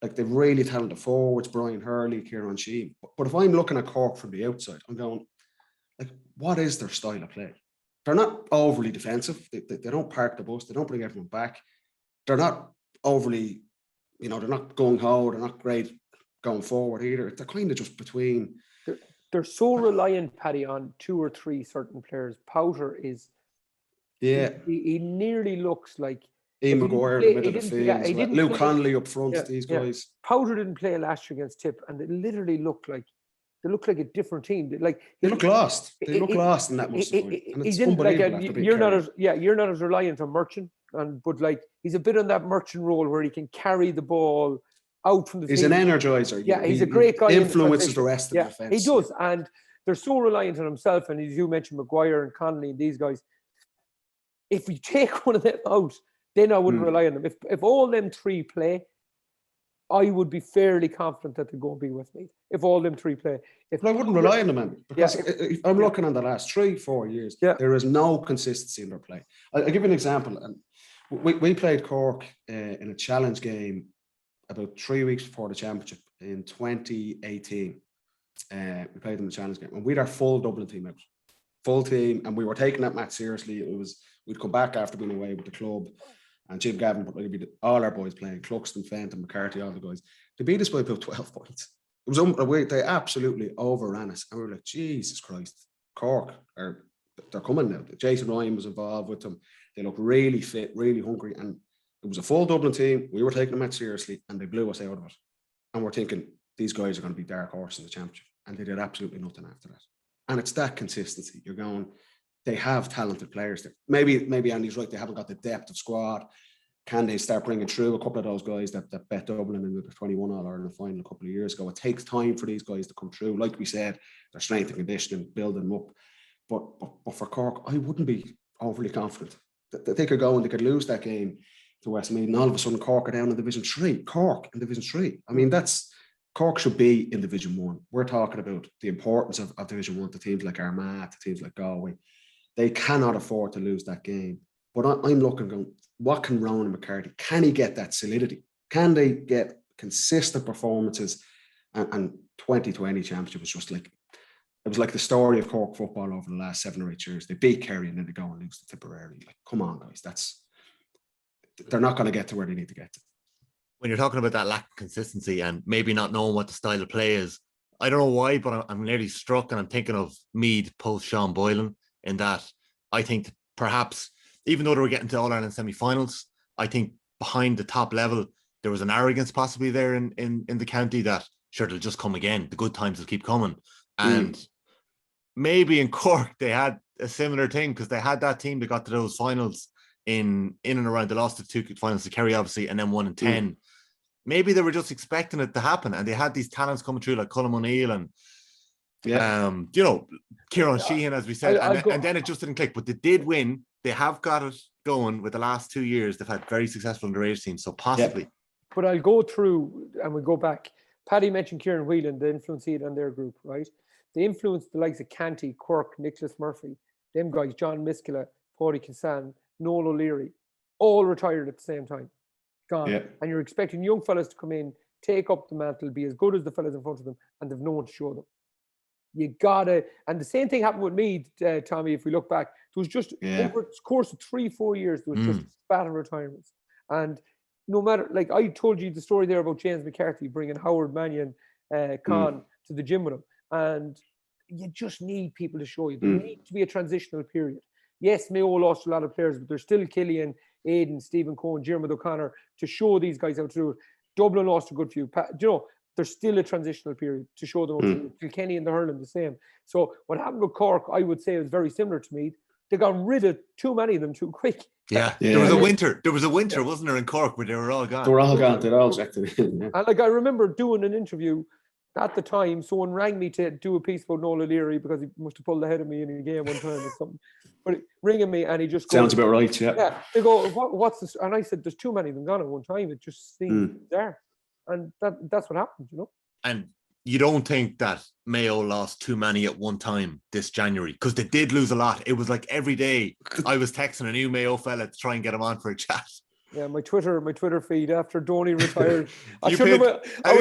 S3: Like they've really talented forwards, Brian Hurley, Kieran Sheehan. But if I'm looking at Cork from the outside, I'm going, like, what is their style of play? They're not overly defensive. They don't park the bus. They don't bring everyone back. They're not overly, they're not gung-ho. They're not great going forward either. They're kind of just between.
S2: They're so reliant, Paddy, on 2 or 3 certain players. Powder is, he nearly looks like
S3: Ian Maguire in the middle of the field. Luke Connolly up front. These guys.
S2: Powder didn't play last year against Tip, and they literally look like a different team.
S3: They look lost. They look lost in that Munster final, and it's unbelievable.
S2: You're not as reliant on Merchant, but like he's a bit on that Merchant role where he can carry the ball out from the
S3: He's
S2: field.
S3: An energizer.
S2: Yeah, he's a great guy.
S3: Influences the rest of the defense.
S2: He does, and they're so reliant on himself. And as you mentioned, Maguire and Connolly and these guys. If we take one of them out, then I wouldn't rely on them. If all them 3 play, I would be fairly confident that they're going to be with me. If all them 3 play.
S3: But I wouldn't rely on them, man, because I'm looking on the last 3-4 years. There is no consistency in their play. I'll give you an example. And we played Cork in a challenge game about 3 weeks before the championship in 2018. We played in the challenge game, and we had our full Dublin team out, full team, and we were taking that match seriously. We'd come back after being away with the club, and Jim Gavin, all our boys playing, Cluxton, Fenton, McCarthy, all the guys. They beat us by about 12 points. It was they absolutely overran us, and we were like, Jesus Christ, Cork they're coming now. Jason Ryan was involved with them. They look really fit, really hungry, and it was a full Dublin team. We were taking the match seriously, and they blew us out of it. And we're thinking, these guys are going to be dark horse in the championship. And they did absolutely nothing after that. And it's that consistency. You're going, they have talented players there. Maybe Andy's right, they haven't got the depth of squad. Can they start bringing through a couple of those guys that bet Dublin in the 21 All-Ireland final a couple of years ago? It takes time for these guys to come through. Like we said, their strength and conditioning, building them up. But for Cork, I wouldn't be overly confident. They could go and they could lose that game to Westmeath, and all of a sudden Cork are down in Division 3. Cork in Division 3. I mean, Cork should be in Division 1. We're talking about the importance of Division 1 to teams like Armagh, to teams like Galway. They cannot afford to lose that game. But I'm looking, going, what can Ronan McCarthy, can he get that solidity? Can they get consistent performances? And 2020 championship was just like, it was like the story of Cork football over the last 7 or 8 years. They beat Kerry and then they go and lose to Tipperary. Like, come on, guys, they're not going to get to where they need to get to.
S1: When you're talking about that lack of consistency and maybe not knowing what the style of play is, I don't know why, but I'm nearly struck and I'm thinking of Meath post Sean Boylan, in that I think perhaps, even though they were getting to All-Ireland semi-finals, I think behind the top level, there was an arrogance possibly there in the county that, sure, it'll just come again. The good times will keep coming. And maybe in Cork, they had a similar thing, because they had that team that got to those finals in and around. They lost the 2 finals to Kerry, obviously, and then 1 in 10. Maybe they were just expecting it to happen, and they had these talents coming through like Colm O'Neill and Kieran Sheehan, as we said, and then it just didn't click. But they did win. They have got it going with the last 2 years. They've had very successful underage teams, so possibly.
S2: Yeah. But I'll go through and we'll go back. Paddy mentioned Kieran Whelan, the influence he had on their group, right? They influenced the likes of Canty, Quirk, Nicholas Murphy, them guys, John Miskela, Paddy Kinsan, Noel O'Leary, all retired at the same time. Gone. Yeah. And you're expecting young fellas to come in, take up the mantle, be as good as the fellas in front of them, and they've no one to show them. You gotta, and the same thing happened with me, Tommy. If we look back, there was just over the course of 3-4 years, there was just a spat of retirements. And no matter, like I told you the story there about James McCarthy bringing Howard Mannion Khan to the gym with him, and you just need people to show you. There needs to be a transitional period. Yes, Mayo lost a lot of players, but there's still Killian, Aidan, Stephen Cohen, Jeremy O'Connor to show these guys how to do it. Dublin lost a good few. You know, there's still a transitional period to show them. Kilkenny and the hurling the same. So what happened with Cork, I would say, is very similar to me. They got rid of too many of them too quick.
S1: Yeah. There was a winter. There was a winter, wasn't there, in Cork, where they were all gone.
S3: They were all gone. They're all ejected.
S2: And like I remember doing an interview at the time. Someone rang me to do a piece about Noel Leary because he must have pulled ahead of me in a game one time or something. But ringing me, and he just goes,
S3: sounds about right. Yeah.
S2: They go, what's this? And I said, there's too many of them gone at one time. It just seems there, and that's what happened, you know.
S1: And you don't think that Mayo lost too many at one time this January? Because they did lose a lot. It was like every day I was texting a new Mayo fella to try and get him on for a chat.
S2: Yeah, my Twitter feed after Donny retired.
S1: How did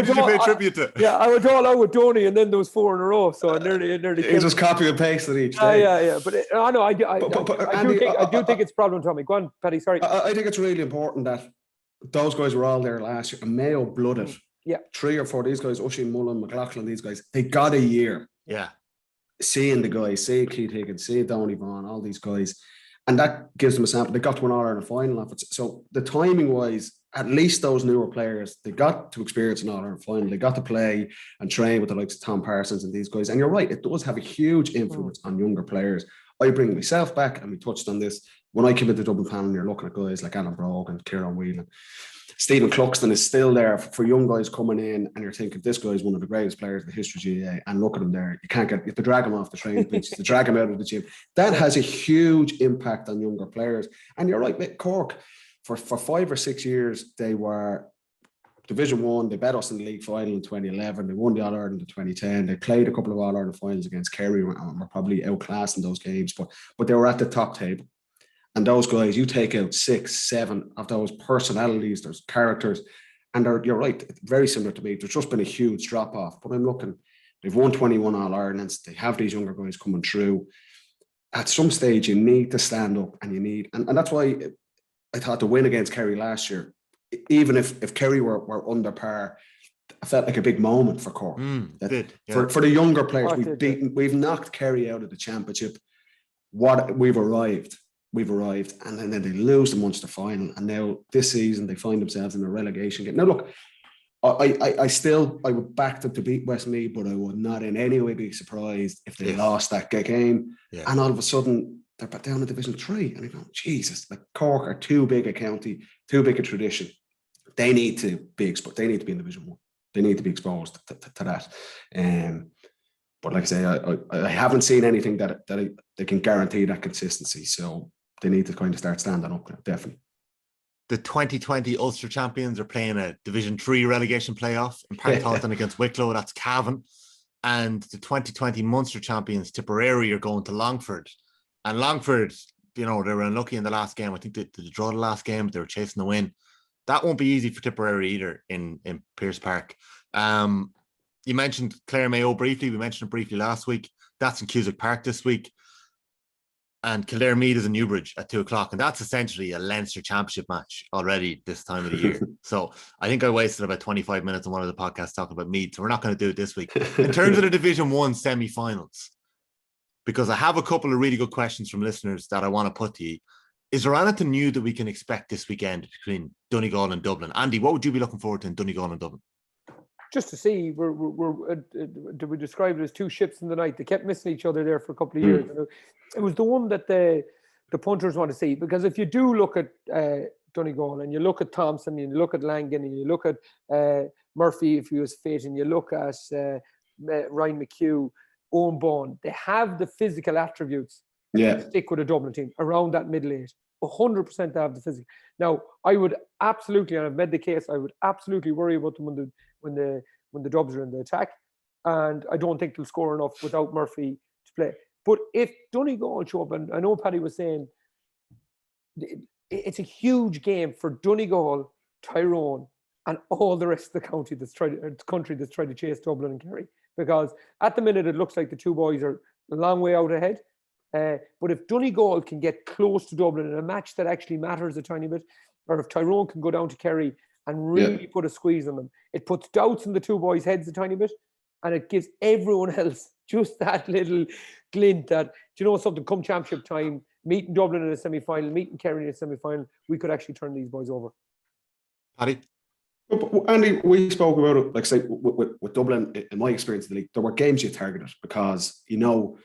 S1: you pay tribute to?
S2: Yeah, I was all out with Donny, and then there was 4 in a row. So I nearly.
S3: He just copy and pasted each day.
S2: Yeah. But I know. I do think it's a problem, Tommy. Go on, Paddy. Sorry.
S3: I think it's really important that those guys were all there last year, and Mayo blooded.
S2: Yeah, 3
S3: or 4 these guys, Oisin, Mullen, McLaughlin, these guys, they got a year.
S1: Yeah.
S3: Seeing the guys, seeing Keith Higgins, seeing Donny Vaughan, all these guys. And that gives them a sample. They got to an All-Ireland final of it. So the timing-wise, at least those newer players, they got to experience an All-Ireland final. They got to play and train with the likes of Tom Parsons and these guys. And you're right, it does have a huge influence on younger players. I bring myself back, and we touched on this, when I came into Dublin panel, you're looking at guys like Alan Brogue and Kieran Whelan. Stephen Cluxton is still there for young guys coming in, and you're thinking this guy is one of the greatest players in the history of GAA, and look at him there. You have to drag him off the training pitch, to drag him out of the gym. That has a huge impact on younger players. And you're right, with Cork, for 5 or 6 years, they were Division 1. They bet us in the league final in 2011. They won the All-Ireland in 2010. They played a couple of All-Ireland finals against Kerry and were probably outclassed in those games, but they were at the top table. And those guys, you take out 6, 7 of those personalities, those characters, and you're right, very similar to me. There's just been a huge drop off. But I'm looking, they've won 21 All-Irelands. They have these younger guys coming through. At some stage, you need to stand up, and you need, and that's why I thought the win against Kerry last year, even if Kerry were under par, I felt like a big moment for Cork. For the younger players, we've knocked Kerry out of the championship. We've arrived, and then they lose the Munster final, and now this season they find themselves in a relegation game. Now look, I would back them to beat Westmeath, but I would not in any way be surprised if they lost that game. Yeah. And all of a sudden they're back down in Division 3, and I go, Jesus, like Cork are too big a county, too big a tradition. They need to be exposed. They need to be in Division 1. They need to be exposed to that. But like I say, I haven't seen anything that they can guarantee that consistency. So they need to kind of start standing up, definitely.
S1: The 2020 Ulster champions are playing a Division 3 relegation playoff in Park Taunton against Wicklow. That's Cavan. And the 2020 Munster champions, Tipperary, are going to Longford. And Longford, you know, they were unlucky in the last game. I think they draw the last game, but they were chasing the win. That won't be easy for Tipperary either in Pearse Park. You mentioned Clare Mayo briefly. We mentioned it briefly last week. That's in Cusack Park this week. And Kildare Meath is in Newbridge at 2:00. And that's essentially a Leinster Championship match already this time of the year. So I think I wasted about 25 minutes on one of the podcasts talking about Meath. So we're not going to do it this week. In terms of the Division 1 semi-finals, because I have a couple of really good questions from listeners that I want to put to you. Is there anything new that we can expect this weekend between Donegal and Dublin? Andy, what would you be looking forward to in Donegal and Dublin?
S2: Just to see, do we describe it as two ships in the night? They kept missing each other there for a couple of years. It was the one that the punters want to see, because if you do look at Donegal and you look at Thompson and you look at Langan and you look at Murphy if he was fit and you look at Ryan McHugh, Owen Bond, they have the physical attributes to stick with a Dublin team around that middle eight. 100% they have the physical. Now, I would absolutely, and I've made the case, I would absolutely worry about them when the Dubs are in the attack, and I don't think they'll score enough without Murphy to play. But if Donegal show up, and I know Paddy was saying it's a huge game for Donegal, Tyrone, and all the rest of the country that's trying to chase Dublin and Kerry. because at the minute it looks like the two boys are a long way out ahead. But if Donegal can get close to Dublin in a match that actually matters a tiny bit, or if Tyrone can go down to Kerry and really put a squeeze on them, it puts doubts in the two boys' heads a tiny bit, and it gives everyone else just that little glint that, do you know something, come championship time, meeting Dublin in a semi-final, meeting Kerry in a semi-final, we could actually turn these boys over.
S1: Paddy?
S3: Andy, we spoke about it, like say, with Dublin, in my experience in the league, there were games you targeted because, you know,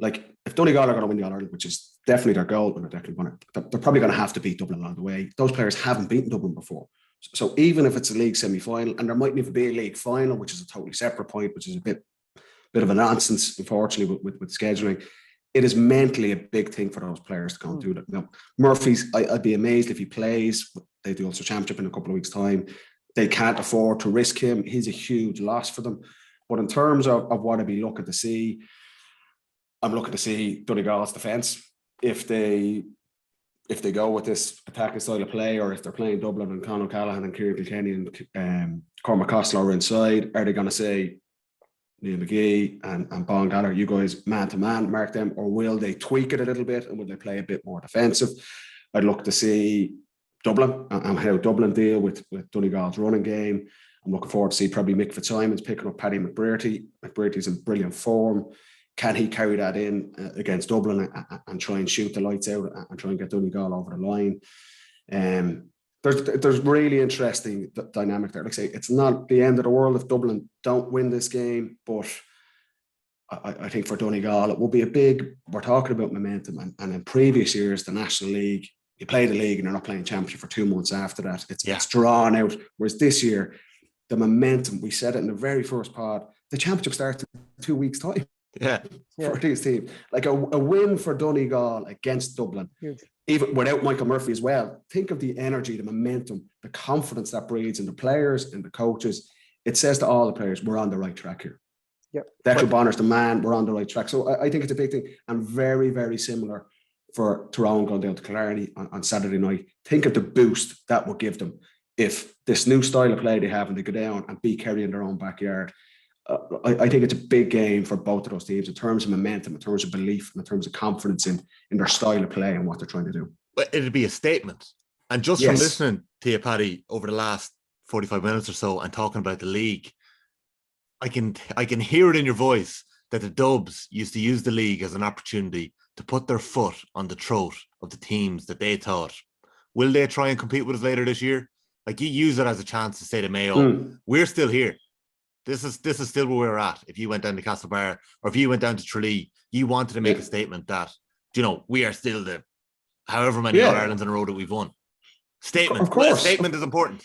S3: like if Donegal are going to win the All-Ireland, which is definitely their goal when they're probably going to have to beat Dublin along the way. Those players haven't beaten Dublin before. So even if it's a league semi-final, and there mightn't even be a league final, which is a totally separate point, which is a bit of a nonsense, unfortunately, with scheduling, it is mentally a big thing for those players to go and do that. Now, Murphy's, I'd be amazed if he plays. They do Ulster Championship in a couple of weeks' time. They can't afford to risk him. He's a huge loss for them. But in terms of what I'd be looking to see, I'm looking to see Donegal's defence. If they go with this attacking style of play, or if they're playing Dublin and Conor O'Callaghan and Kieran Kilkenny and Cormac Costello are inside, are they going to say Neil McGee and Bon Gallagher, you guys man-to-man mark them, or will they tweak it a little bit and will they play a bit more defensive? I'd look to see Dublin and how Dublin deal with Donegal's running game. I'm looking forward to see probably Mick Fitzsimons picking up Paddy McCarthy. McCarthy's in brilliant form. Can he carry that in against Dublin and try and shoot the lights out and try and get Donegal over the line? There's really interesting dynamic there. Like I say, it's not the end of the world if Dublin don't win this game, but I think for Donegal, it will be a big, we're talking about momentum. And in previous years, the National League, you play the league and you're not playing championship for 2 months after that. It's drawn out. Whereas this year, the momentum, we said it in the very first pod, the championship starts in 2 weeks' time. For these teams, like a win for Donegal against Dublin, huge. Even without Michael Murphy as well. Think of the energy, the momentum, the confidence that breeds in the players and the coaches. It says to all the players, we're on the right track here. Declan Bonner's the man, we're on the right track. So I think it's a big thing, and very, very similar for Tyrone going down to Killarney on Saturday night. Think of the boost that will give them if this new style of play they have and they go down and beat Kerry in their own backyard. I think it's a big game for both of those teams in terms of momentum, in terms of belief, and in terms of confidence in their style of play and what they're trying to do.
S1: But it'd be a statement. And just from listening to you, Paddy, over the last 45 minutes or so and talking about the league, I can hear it in your voice that the Dubs used to use the league as an opportunity to put their foot on the throat of the teams that they thought, will they try and compete with us later this year? Like, you use it as a chance to say to Mayo, we're still here. This is still where we're at. If you went down to Castlebar or if you went down to Tralee, you wanted to make a statement that, you know, we are still the however many All-Irelands in a row that we've won. Statement. Of course. Well, statement is important.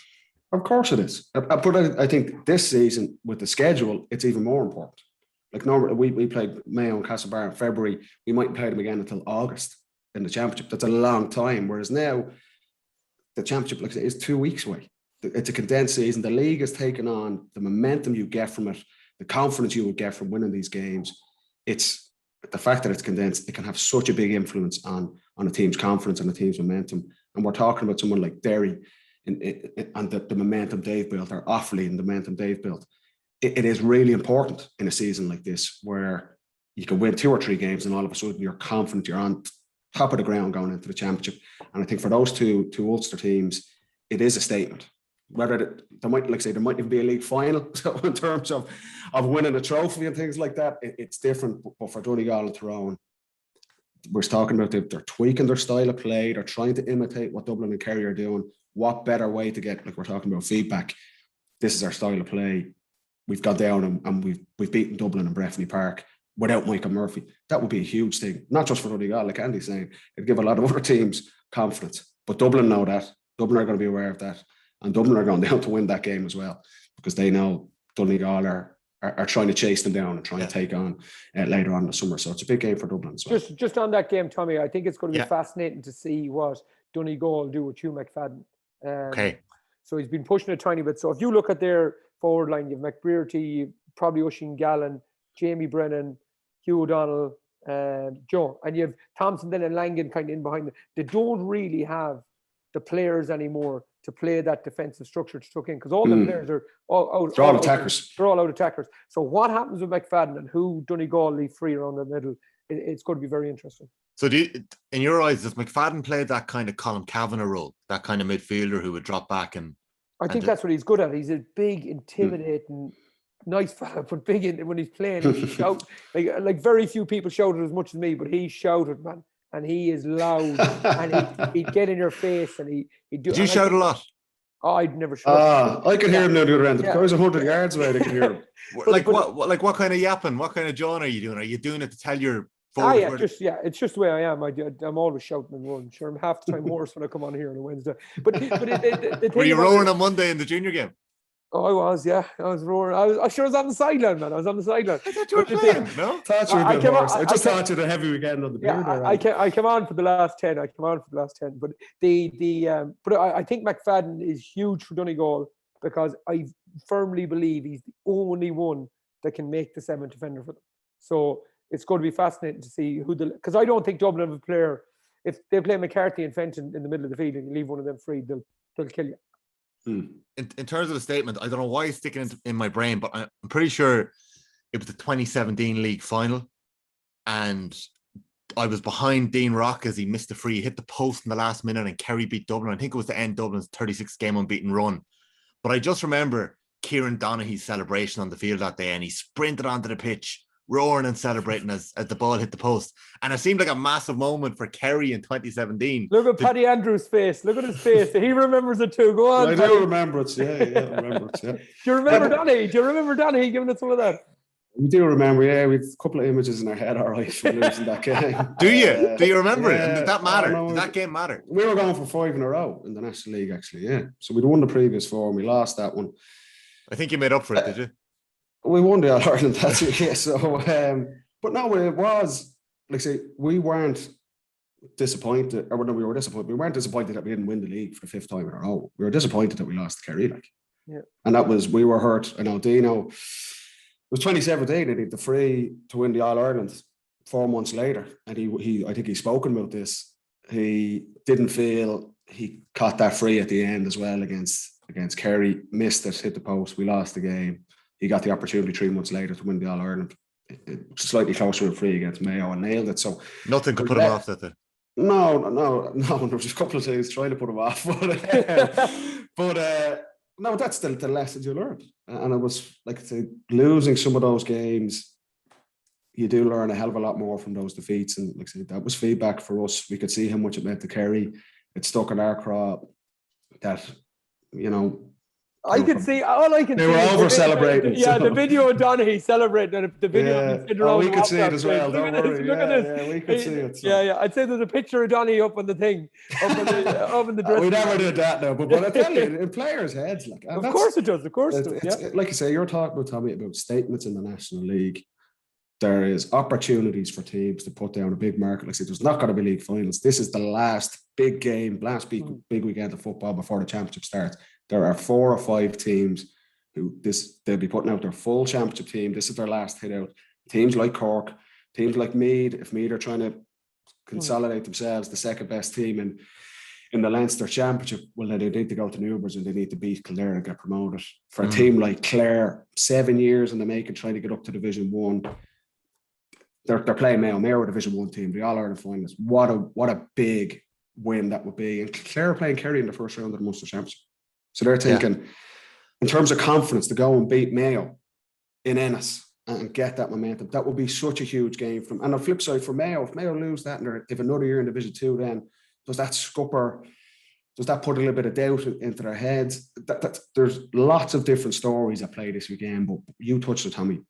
S3: Of course it is. But I think this season with the schedule, it's even more important. Like normally we played Mayo and Castlebar in February. We mightn't play them again until August in the championship. That's a long time. Whereas now the championship, like I say, is 2 weeks away. It's a condensed season. The league has taken on the momentum you get from it, the confidence you would get from winning these games. It's the fact that it's condensed. It can have such a big influence on a team's confidence and a team's momentum. And we're talking about someone like Derry and the momentum they've built, or Offaly and the momentum they've built. It is really important in a season like this where you can win 2 or 3 games and all of a sudden you're confident, you're on top of the ground going into the championship. And I think for those two Ulster teams, it is a statement. Whether there might, like I say, there might even be a league final. So in terms of winning a trophy and things like that, it's different. But for Donegal and Tyrone, we're talking about they're tweaking their style of play. They're trying to imitate what Dublin and Kerry are doing. What better way to get, like we're talking about, feedback? This is our style of play. We've got down and we've beaten Dublin and Breffni Park without Michael Murphy. That would be a huge thing, not just for Donegal, like Andy's saying. It'd give a lot of other teams confidence. But Dublin know that. Dublin are going to be aware of that. And Dublin are going down to win that game as well, because they know Donegal are trying to chase them down and trying to take on later on in the summer. So it's a big game for Dublin as well.
S2: Just on that game, Tommy, I think it's going to be fascinating to see what Donegal do with Hugh McFadden. So he's been pushing a tiny bit. So if you look at their forward line, you've McBrearty, probably Oisin Gallen, Jamie Brennan, Hugh O'Donnell, Joe, and you have Thompson then and Langan kind of in behind them. They don't really have the players anymore to play that defensive structure to tuck in, because all the players are out.
S3: They're all attackers.
S2: They're all out attackers. So what happens with McFadden and who Donegal leave free around the middle? It's going to be very interesting.
S1: So in your eyes, does McFadden play that kind of Colin Kavanagh role, that kind of midfielder who would drop back and?
S2: I think that's what he's good at. He's a big, intimidating, nice fella, but big when he's playing. He shout like very few people shouted as much as me, but he shouted, man, and he is loud, and he'd get in your face, and he'd do.
S1: Did you shout a lot?
S2: Oh, I'd never shout.
S3: I could hear him now the other end. The guys 100 yards away, they could hear him.
S1: What kind of yapping? What kind of John are you doing? Are you doing it to tell your?
S2: It's just the way I am. I'm always shouting and running. Sure, I'm half the time worse when I come on here on a Wednesday. But
S1: were you roaring on Monday in the junior game?
S2: Oh, I was, yeah. I was roaring. I was on the sideline, man. I was on the sideline.
S1: I thought you were playing, no?
S3: Thought you were a bit worse. I just thought you had a heavy weekend on the beard.
S2: I came on for the last 10. But but I think McFadden is huge for Donegal, because I firmly believe he's the only one that can make the seventh defender for them. So it's going to be fascinating to see because I don't think Dublin have a player. If they play McCarthy and Fenton in the middle of the field and you leave one of them free, they'll kill you.
S1: In terms of the statement, I don't know why it's sticking in my brain, but I'm pretty sure it was the 2017 league final, and I was behind Dean Rock as he missed the free, hit the post in the last minute, and Kerry beat Dublin. I think it was to end Dublin's 36 game unbeaten run. But I just remember Kieran Donaghy's celebration on the field that day, and he sprinted onto the pitch, roaring and celebrating as the ball hit the post. And it seemed like a massive moment for Kerry in 2017.
S2: Look at Paddy Andrews' face. Look at his face. He remembers it too. Go on.
S3: I do remember it. Yeah, I remember it. Yeah.
S2: Do you remember Donaghy? Do you remember Donaghy giving us some of that?
S3: We do remember, yeah. We have a couple of images in our head, all right, for losing that game.
S1: Do you? Do you remember it? And did that matter?
S3: Did
S1: that game matter?
S3: We were going for 5 in a row in the National League, actually, yeah. So we'd won the previous 4 and we lost that one.
S1: I think you made up for it, did you?
S3: We won the All-Ireland that year, yeah. So, but no, it was, like I say, we weren't disappointed, or no, we were disappointed. We weren't disappointed that we didn't win the league for the 5th time in a row. We were disappointed that we lost to Kerry, like.
S2: Yeah.
S3: And that was, we were hurt. I know Dino, it was 2017, and he had the free to win the All-Ireland 4 months later. And he I think he's spoken about this. He didn't feel he caught that free at the end as well against Kerry, missed it, hit the post, we lost the game. He got the opportunity 3 months later to win the All-Ireland. Slightly closer and free against Mayo and nailed it. So
S1: nothing could put him off, that day.
S3: No. There was just a couple of things trying to put him off, but no, that's the lessons you learned. And it was like losing some of those games. You do learn a hell of a lot more from those defeats, and like I said, that was feedback for us. We could see how much it meant to Kerry. It stuck in our crop that, you know.
S2: I can see, all I can
S3: they
S2: see.
S3: They were over celebrating.
S2: Yeah, so. The video of Donaghy celebrating, the video.
S3: Yeah. We could see it as well. Don't worry.
S2: Look at this.
S3: Yeah, we could see it. So.
S2: Yeah. I'd say there's a picture of Donaghy up on the thing, up in the dressing
S3: room. We never did that now, but I tell you, in players' heads, like.
S2: Of course it does. Of course it does. Yeah.
S3: Like you say, you're talking about, Tommy, about statements in the National League. There is opportunities for teams to put down a big market. Like I said, there's not going to be league finals. This is the last big game, big weekend of football before the championship starts. There are 4 or 5 teams who they'll be putting out their full championship team. This is their last hit out. Teams like Cork, teams like Meath, if Meath are trying to consolidate themselves, the second best team in the Leinster Championship, well, then they need to go to Newbers and they need to beat Kildare and get promoted. For a team like Clare, 7 years in the making, trying to get up to Division 1. They're playing Mayo. Mayo are a Division 1 team. The All-Ireland finalists. What a big win that would be. And Clare are playing Kerry in the first round of the Munster Championship. So they're thinking, in terms of confidence, to go and beat Mayo in Ennis and get that momentum, that would be such a huge game from. And on the flip side, for Mayo, if Mayo lose that and they've another year in Division 2, then does that scupper? Does that put a little bit of doubt into their heads? There's lots of different stories at play this weekend, but you touched it, Tommy.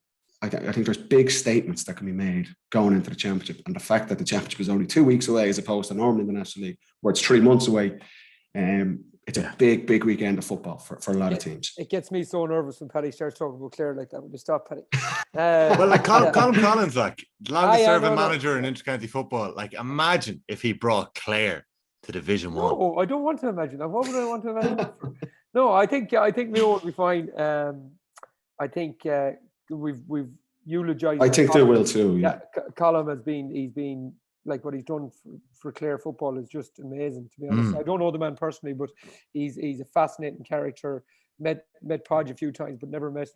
S3: I think there's big statements that can be made going into the championship, and the fact that the championship is only 2 weeks away as opposed to normally in the National League where it's 3 months away. It's a big weekend of football for a lot of teams.
S2: It gets me so nervous when Paddy starts talking about Clare like that. Would you stop, Paddy?
S1: Well, like Colin Collins, like longest serving manager in intercounty football. Like, imagine if he brought Clare to Division 1.
S2: No, I don't want to imagine that. What would I want to imagine that for? No, I think Mayo will be fine. I think we've eulogized.
S3: I think they will too. Yeah,
S2: Colin he's been like what he's done for Clare football is just amazing, to be honest. I don't know the man personally, but he's a fascinating character. Met Podge a few times, but never met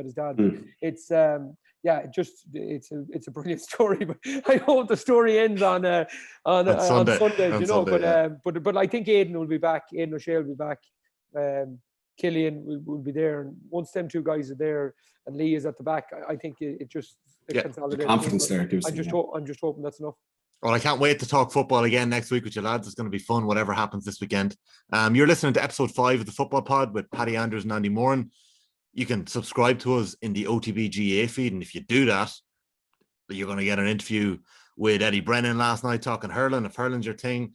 S2: his dad. It's it's a brilliant story. But I hope the story ends on Sundays, you know. But I think Aidan will be back. Aidan O'Shea will be back. Killian will be there, and once them two guys are there and Lee is at the back, I think it just consolidates.
S3: Confidence there.
S2: I'm just hoping that's enough.
S1: Well, I can't wait to talk football again next week with you lads. It's going to be fun, whatever happens this weekend. You're listening to episode 5 of the Football Pod with Paddy Andrews and Andy Moran. You can subscribe to us in the OTB GA feed, and if you do that, you're going to get an interview with Eddie Brennan last night talking hurling, if hurling's your thing.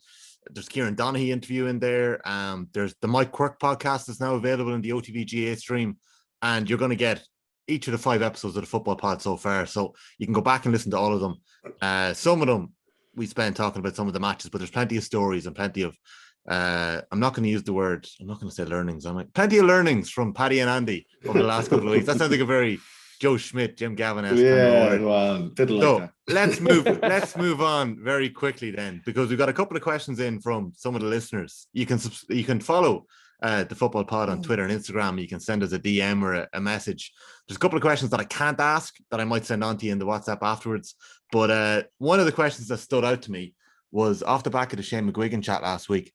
S1: There's Kieran Donaghy interview in there. There's the Mike Quirk podcast is now available in the OTB GA stream, and you're going to get each of the 5 episodes of the Football Pod so far. So you can go back and listen to all of them. Some of them we spent talking about some of the matches, but there's plenty of stories and plenty of I'm not going to use the word, I'm not going to say learnings. Plenty of learnings from Paddy and Andy over the last couple of weeks. That sounds like a very Joe Schmidt, Jim Gavin-esque.
S3: Yeah, well, didn't like
S1: that. Let's move on very quickly then, because we've got a couple of questions in from some of the listeners. You can follow the Football Pod on Twitter and Instagram. You can send us a DM or a message. There's a couple of questions that I can't ask that I might send on to you in the WhatsApp afterwards. But one of the questions that stood out to me was off the back of the Shane McGuigan chat last week.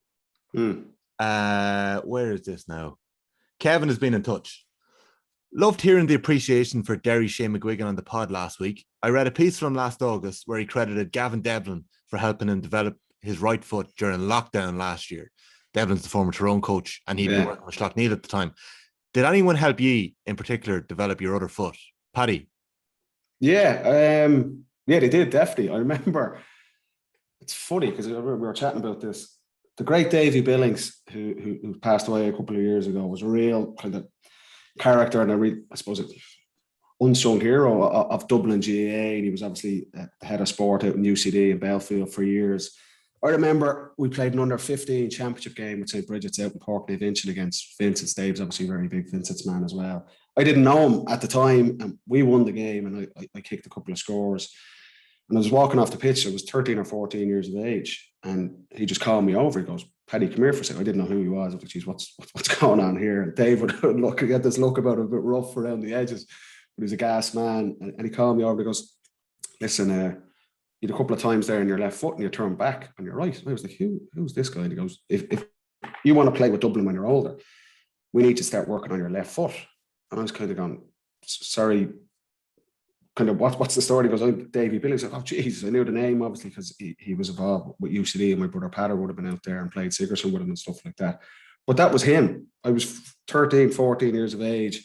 S1: Where is this now? Kevin has been in touch. Loved hearing the appreciation for Derry Shane McGuigan on the pod last week. I read a piece from last August where he credited Gavin Devlin for helping him develop his right foot during lockdown last year. Devlin's the former Tyrone coach, and he'd been working with Schlockneil at the time. Did anyone help you in particular develop your other foot? Paddy?
S3: Yeah, they did, definitely. I remember, it's funny because we were chatting about this. The great Davy Billings, who passed away a couple of years ago, was a real kind of character and I suppose, unsung hero of Dublin GAA. And he was obviously the head of sport out in UCD in Belfield for years. I remember we played an under-15 championship game with St. Bridget's out in Portney Vincent against Vincent. Dave's obviously a very big Vincent's man as well. I didn't know him at the time, and we won the game, and I kicked a couple of scores. And I was walking off the pitch. I was 13 or 14 years of age, and he just called me over. He goes, "Paddy, come here for a second." I didn't know who he was. I was like, "Geez, what's going on here?" And Dave would get this look about him, a bit rough around the edges, but he's a gas man. And he called me over. He goes, "Listen, you had a couple of times there in your left foot and you turn back on your right." And I was like, who's this guy? And he goes, if you want to play with Dublin when you're older, we need to start working on your left foot. And I was kind of going, sorry, kind of what's the story? He goes, "I'm Davy Billings." I was like, "Oh, geez." I knew the name, obviously, because he was involved with UCD, and my brother Paddy would have been out there and played Sigerson with him and stuff like that. But that was him. I was 13, 14 years of age,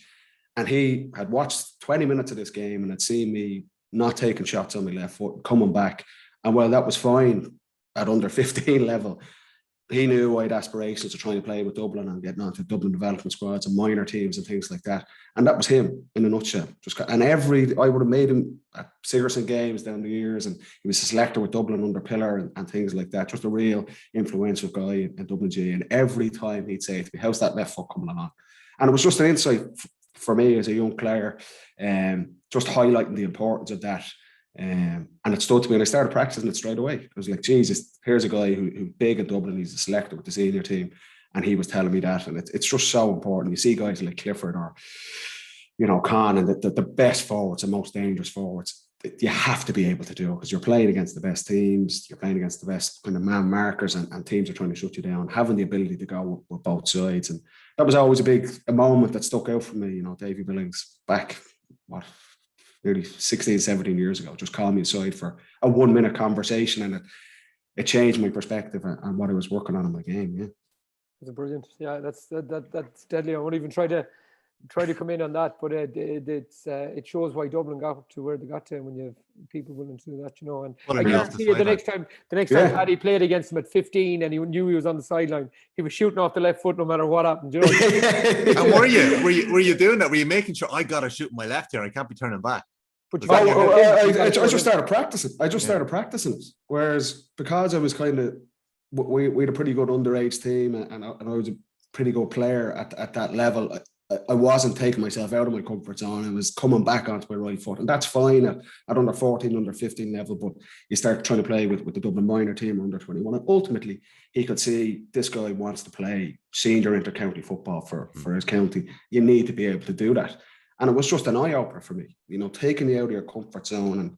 S3: and he had watched 20 minutes of this game and had seen me not taking shots on my left foot, coming back. And while that was fine at under 15 level, he knew I had aspirations of trying to play with Dublin and getting onto Dublin development squads and minor teams and things like that. And that was him in a nutshell. I would have made him at Sigerson games down the years, and he was a selector with Dublin under Pillar and things like that. Just a real influential guy in Dublin G. And every time he'd say to me, "How's that left foot coming along?" And it was just an insight for me as a young player, just highlighting the importance of that. And it stood to me, and I started practicing it straight away. I was like, Jesus, here's a guy who's big in Dublin. He's a selector with the senior team, and he was telling me that. And it's just so important. You see guys like Clifford or, Khan, and the best forwards and most dangerous forwards, you have to be able to do it because you're playing against the best teams. You're playing against the best kind of man markers, and teams are trying to shut you down. Having the ability to go with both sides. And that was always a moment that stuck out for me. Davy Billings back, nearly 16, 17 years ago, just called me aside for a 1-minute conversation, and it changed my perspective on what I was working on in my game. Yeah,
S2: it's brilliant. Yeah, that's deadly. I won't even try to come in on that, but it shows why Dublin got to where they got to when you have people willing to do that, And I guarantee you, the next time Paddy played against him at 15 and he knew he was on the sideline, he was shooting off the left foot no matter what happened. And
S1: were you doing that? Were you making sure I got to shoot my left here? I can't be turning back.
S3: But I just started practicing. Started practicing it. Whereas because I was we had a pretty good underage team, and I was a pretty good player at that level. I wasn't taking myself out of my comfort zone. I was coming back onto my right foot. And that's fine at under 14, under 15 level. But you start trying to play with the Dublin minor team or under 21. And ultimately, he could see this guy wants to play senior inter-county football for his county. You need to be able to do that. And it was just an eye-opener for me, taking you out of your comfort zone. And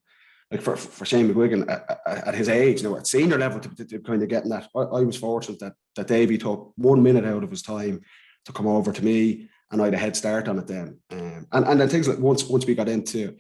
S3: like for Shane McGuigan at his age, at senior level to kind of getting that. I was fortunate that Davey took 1 minute out of his time to come over to me, and I had a head start on it then. And then things like once we got into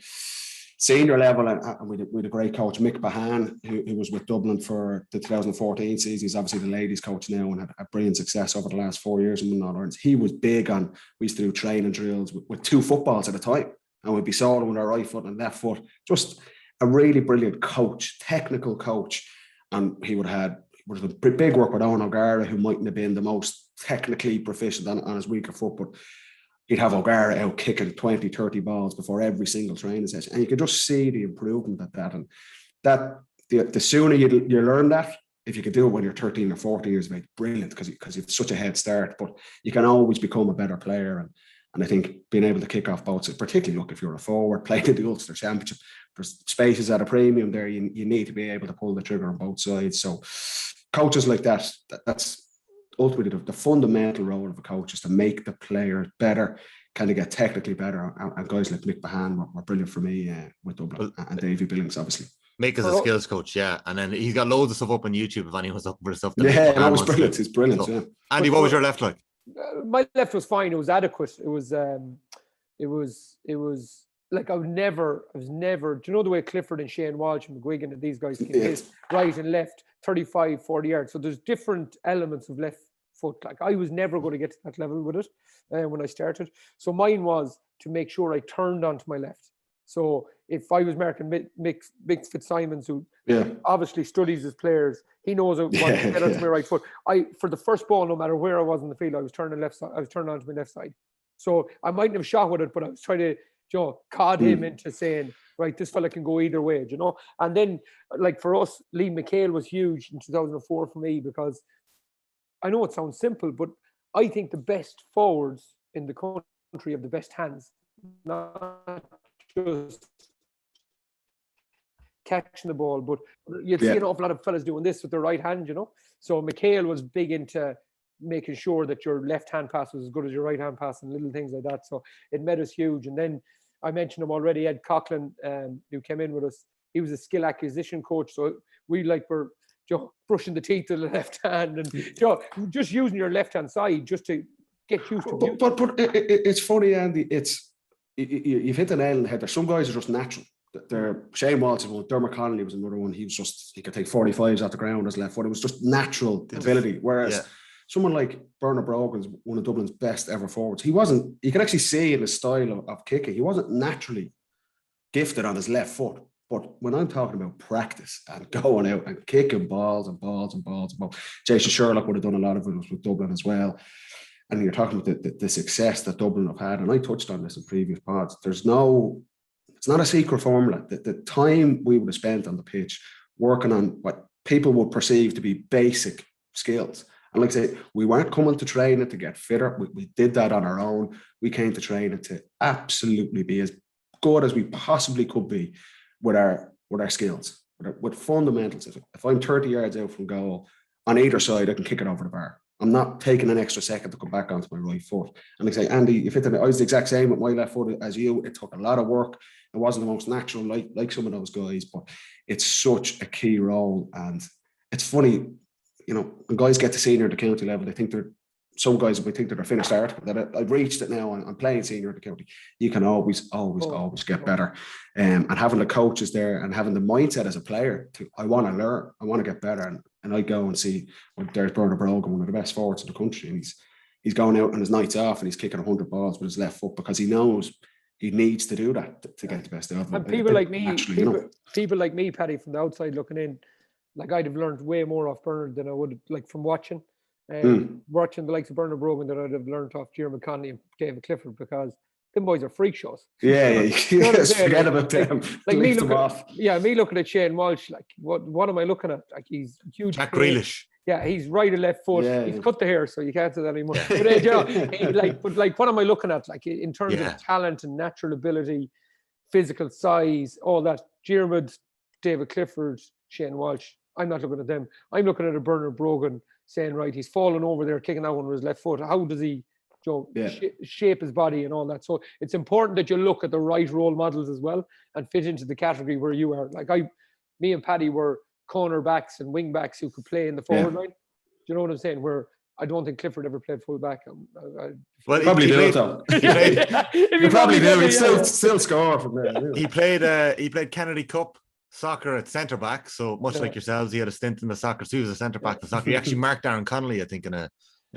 S3: senior level, and we had a great coach, Mick Bahan, who was with Dublin for the 2014 season. He's obviously the ladies coach now and had brilliant success over the last 4 years in Northern. He was big on, we used to do training drills with 2 footballs at a time, and we'd be soloing with our right foot and left foot. Just a really brilliant coach, technical coach. And he would have a big work with Owen O'Gara, who mightn't have been the most technically proficient on his weaker foot, but he'd have O'Gara out kicking 20, 30 balls before every single training session. And you could just see the improvement at that. And that the sooner you learn that, if you could do it when you're 13 or 14 years of age, brilliant, because you have such a head start. But you can always become a better player. And I think being able to kick off both sides, particularly if you're a forward playing in the Ulster Championship, there's spaces at a premium there. You need to be able to pull the trigger on both sides. So coaches like that's ultimately the fundamental role of a coach, is to make the player better, kind of get technically better. And guys like Mick Bahan were brilliant for me with Dublin, and Davy Billings, obviously.
S1: Mick is a skills coach, yeah. And then he's got loads of stuff up on YouTube if anyone's up for stuff.
S3: Yeah, that was brilliant. He's brilliant,
S1: so,
S3: yeah.
S1: Andy, what was your left like?
S2: My left was fine. It was adequate. It was like I was never, do you know the way Clifford and Shane Walsh and McGuigan and these guys can hit right and left 35, 40 yards. So there's different elements of left foot. Like I was never going to get to that level with it when I started. So mine was to make sure I turned onto my left. So if I was marking Mick Fitzsimons, who obviously studies his players, he knows what to get onto my right foot. For the first ball, no matter where I was in the field, I was turning left side. I was turning onto my left side. So I mightn't have shot with it, but I was trying to cod him into saying, right, this fella can go either way, And then, like for us, Liam McHale was huge in 2004 for me, because I know it sounds simple, but I think the best forwards in the country have the best hands, not just catching the ball, but you'd see an awful lot of fellas doing this with their right hand, So McHale was big into making sure that your left hand pass was as good as your right hand pass and little things like that. So it made us huge. And then I mentioned him already, Ed Coughlin, who came in with us. He was a skill acquisition coach. So we were brushing the teeth of the left hand and just using your left hand side just to get used to it.
S3: But it's funny, Andy. You've hit the nail on the head. There's some guys are just natural. Shane Walsh, Dermot Connolly was another one. He could take 45s off the ground as left foot. It was just natural ability. Whereas someone like Bernard Brogan's one of Dublin's best ever forwards. You can actually see in his style of kicking, he wasn't naturally gifted on his left foot. But when I'm talking about practice and going out and kicking balls and balls and balls and balls, Jason Sherlock would have done a lot of it with Dublin as well. And you're talking about the success that Dublin have had. And I touched on this in previous pods. It's not a secret formula. The time we would have spent on the pitch working on what people would perceive to be basic skills. And like I say, we weren't coming to training to get fitter. We did that on our own. We came to training to absolutely be as good as we possibly could be with our skills, with fundamentals. If I'm 30 yards out from goal, on either side, I can kick it over the bar. I'm not taking an extra second to come back onto my right foot. And like I say, Andy, I was the exact same with my left foot as you. It took a lot of work. It wasn't the most natural like some of those guys, but it's such a key role. And it's funny, when guys get to senior at the county level, some guys will think that they're finished art, that I've reached it now and I'm playing senior at the county. You can always get better. And having the coaches there and having the mindset as a player I want to learn, I want to get better. And I go and see, there's Bernard Brogan, one of the best forwards in the country, and he's going out on his nights off and he's kicking 100 balls with his left foot because he knows he needs to do that to get the best out of him.
S2: And people like me, Paddy, from the outside looking in, like I'd have learned way more off Bernard than I would from watching. Watching the likes of Bernard Brogan that I'd have learned off Jeremy Connolly and David Clifford, because them boys are freak shows.
S3: Forget about them.
S2: Like me looking at Shane Walsh, like what am I looking at? Like he's huge.
S1: Jack Grealish.
S2: Yeah, he's right and left foot.
S3: Yeah,
S2: He's cut the hair, so you can't say that anymore. But, you know, but what am I looking at? Like in terms of talent and natural ability, physical size, all that. Diarmid, David Clifford, Shane Walsh. I'm not looking at them. I'm looking at a Bernard Brogan saying, right, he's fallen over there, kicking that one with his left foot. How does he shape his body and all that? So it's important that you look at the right role models as well and fit into the category where you are. Like me and Paddy were cornerbacks and wing backs who could play in the forward line. Do you know what I'm saying? Where I don't think Clifford ever played full back.
S3: Well, probably do it though. He probably do. He'd still score from there.
S1: He played Kennedy Cup soccer at centre back. So much like yourselves, he had a stint in the soccer. So he was a centre back in soccer. He actually marked Aaron Connolly, I think, in a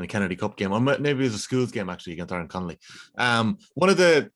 S1: Kennedy Cup game, or maybe it was a schools game actually against Aaron Connolly. One of the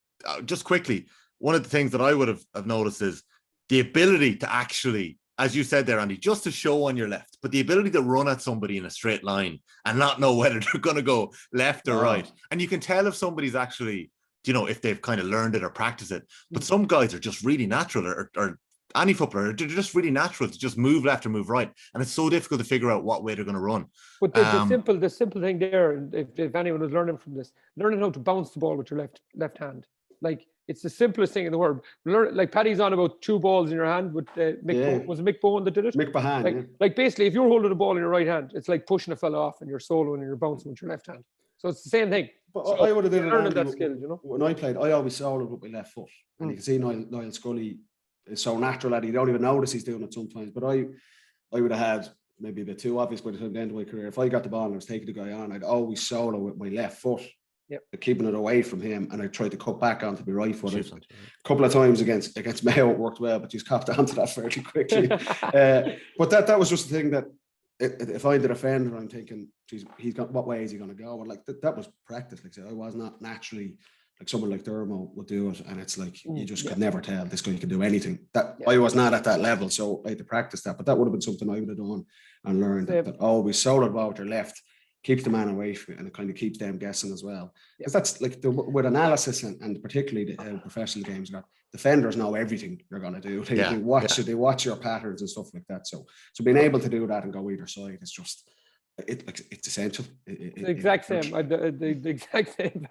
S1: things that I would have noticed is the ability to actually, as you said there, Andy, just to show on your left, but the ability to run at somebody in a straight line and not know whether they're going to go left or right. And you can tell if somebody's actually, you know, if they've kind of learned it or practiced it. But some guys are just really natural, or any footballer, they're just really natural to just move left or move right. And it's so difficult to figure out what way they're going to run.
S2: But the simple thing there, if anyone was learning from this, learning how to bounce the ball with your left hand. Like, it's the simplest thing in the world. Like Paddy's on about 2 balls in your hand with was it Mick Bowen that did it?
S3: Mick Bowen,
S2: like basically, if you're holding the ball in your right hand, it's like pushing a fella off and you're soloing and you're bouncing with your left hand. So it's the same thing.
S3: But
S2: so
S3: I would have done
S2: learning that skill, you know.
S3: When I played, I always soloed with my left foot, and you can see Niall Scully is so natural that you don't even notice he's doing it sometimes. But I would have had maybe a bit too obvious by the time the end of my career. If I got the ball and I was taking the guy on, I'd always solo with my left foot. Keeping it away from him, and I tried to cut back onto my right foot. A couple of times against Mayo it worked well, but he's copped onto that fairly quickly. But that was just the thing that if I'm the defender, I'm thinking, geez, what way is he going to go? And like that was practice. Like I said, I was not naturally like someone like Dermo would do it, and it's like you just could never tell this guy can do anything. I was not at that level, so I had to practice that. But that would have been something I would have done and learned that always solo ball with your left. Keeps the man away from it, and it kind of keeps them guessing as well. Because that's like with analysis and particularly the professional games, defenders know everything you're going to do. They watch your patterns and stuff like that. So being able to do that and go either side is just it's essential.
S2: The exact same. The exact same.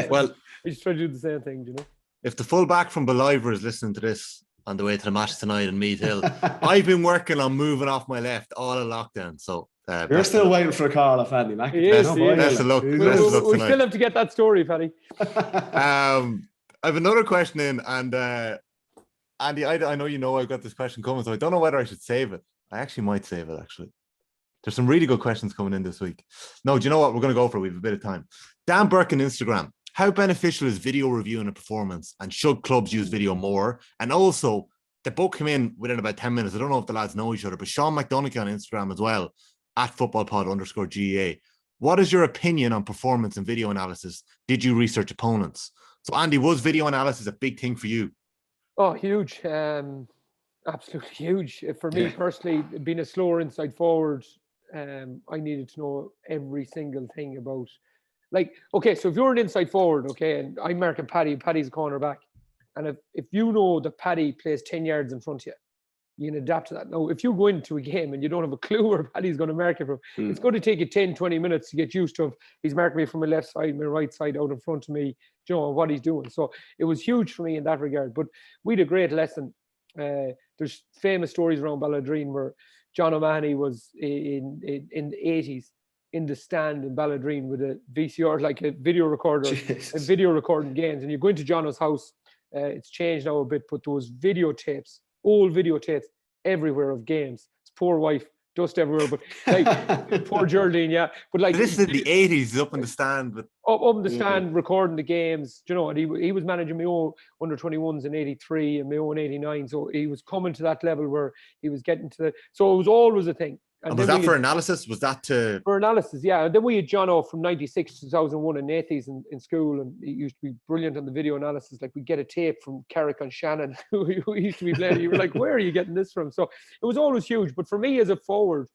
S2: Well, I just try to do the same thing. You know,
S1: if the fullback from Beliver is listening to this on the way to the match tonight in Meath Hill, I've been working on moving off my left all of lockdown. So.
S3: You're still waiting for a call off Andy Mack.
S1: Best of luck.
S2: We still have to get that story, Paddy.
S1: I have another question in, and Andy, I know you know I've got this question coming, so I don't know whether I should save it. I actually might save it, actually. There's some really good questions coming in this week. No, do you know what? We're going to go for it. We have a bit of time. Dan Burke on Instagram. How beneficial is video review in a performance, and should clubs use video more? And also, the book came in within about 10 minutes. I don't know if the lads know each other, but Sean McDonagh on Instagram as well, at footballpod_GA. What is your opinion on performance and video analysis? Did you research opponents? So, Andy, was video analysis a big thing for you?
S2: Oh, huge. Absolutely huge. For me personally, being a slower inside forward, I needed to know every single thing about, like, okay, so if you're an inside forward, okay, and I'm marking Paddy's a cornerback, and if you know that Paddy plays 10 yards in front of you, you can adapt to that. Now, if you go into a game and you don't have a clue where Paddy's going to mark it from, it's going to take you 10, 20 minutes to get used to he's marking me from my left side, my right side, out in front of me, you know, what he's doing. So it was huge for me in that regard. But we had a great lesson. There's famous stories around Balladreen where John O'Mahony was in the 80s in the stand in Balladreen with a VCR, like a video recorder, a video recording games. And you go into Johnno's house, it's changed now a bit, but those videotapes, old videotapes everywhere of games. His poor wife, dust everywhere, but like poor Geraldine, yeah. But like
S1: this is in the 80s, up in the stand, but
S2: up in the stand recording the games, you know. And he was managing Mayo under 21s in '83 and Mayo in '89, so he was coming to that level where he was getting to the. So it was always a thing.
S1: And was that for analysis? Was that to...
S2: For analysis, yeah. And then we had Johnno from 96 to 2001 in Nathies in school, and he used to be brilliant on the video analysis. Like, we'd get a tape from Carrick on Shannon, who used to be playing. You were like, where are you getting this from? So it was always huge. But for me as a forward,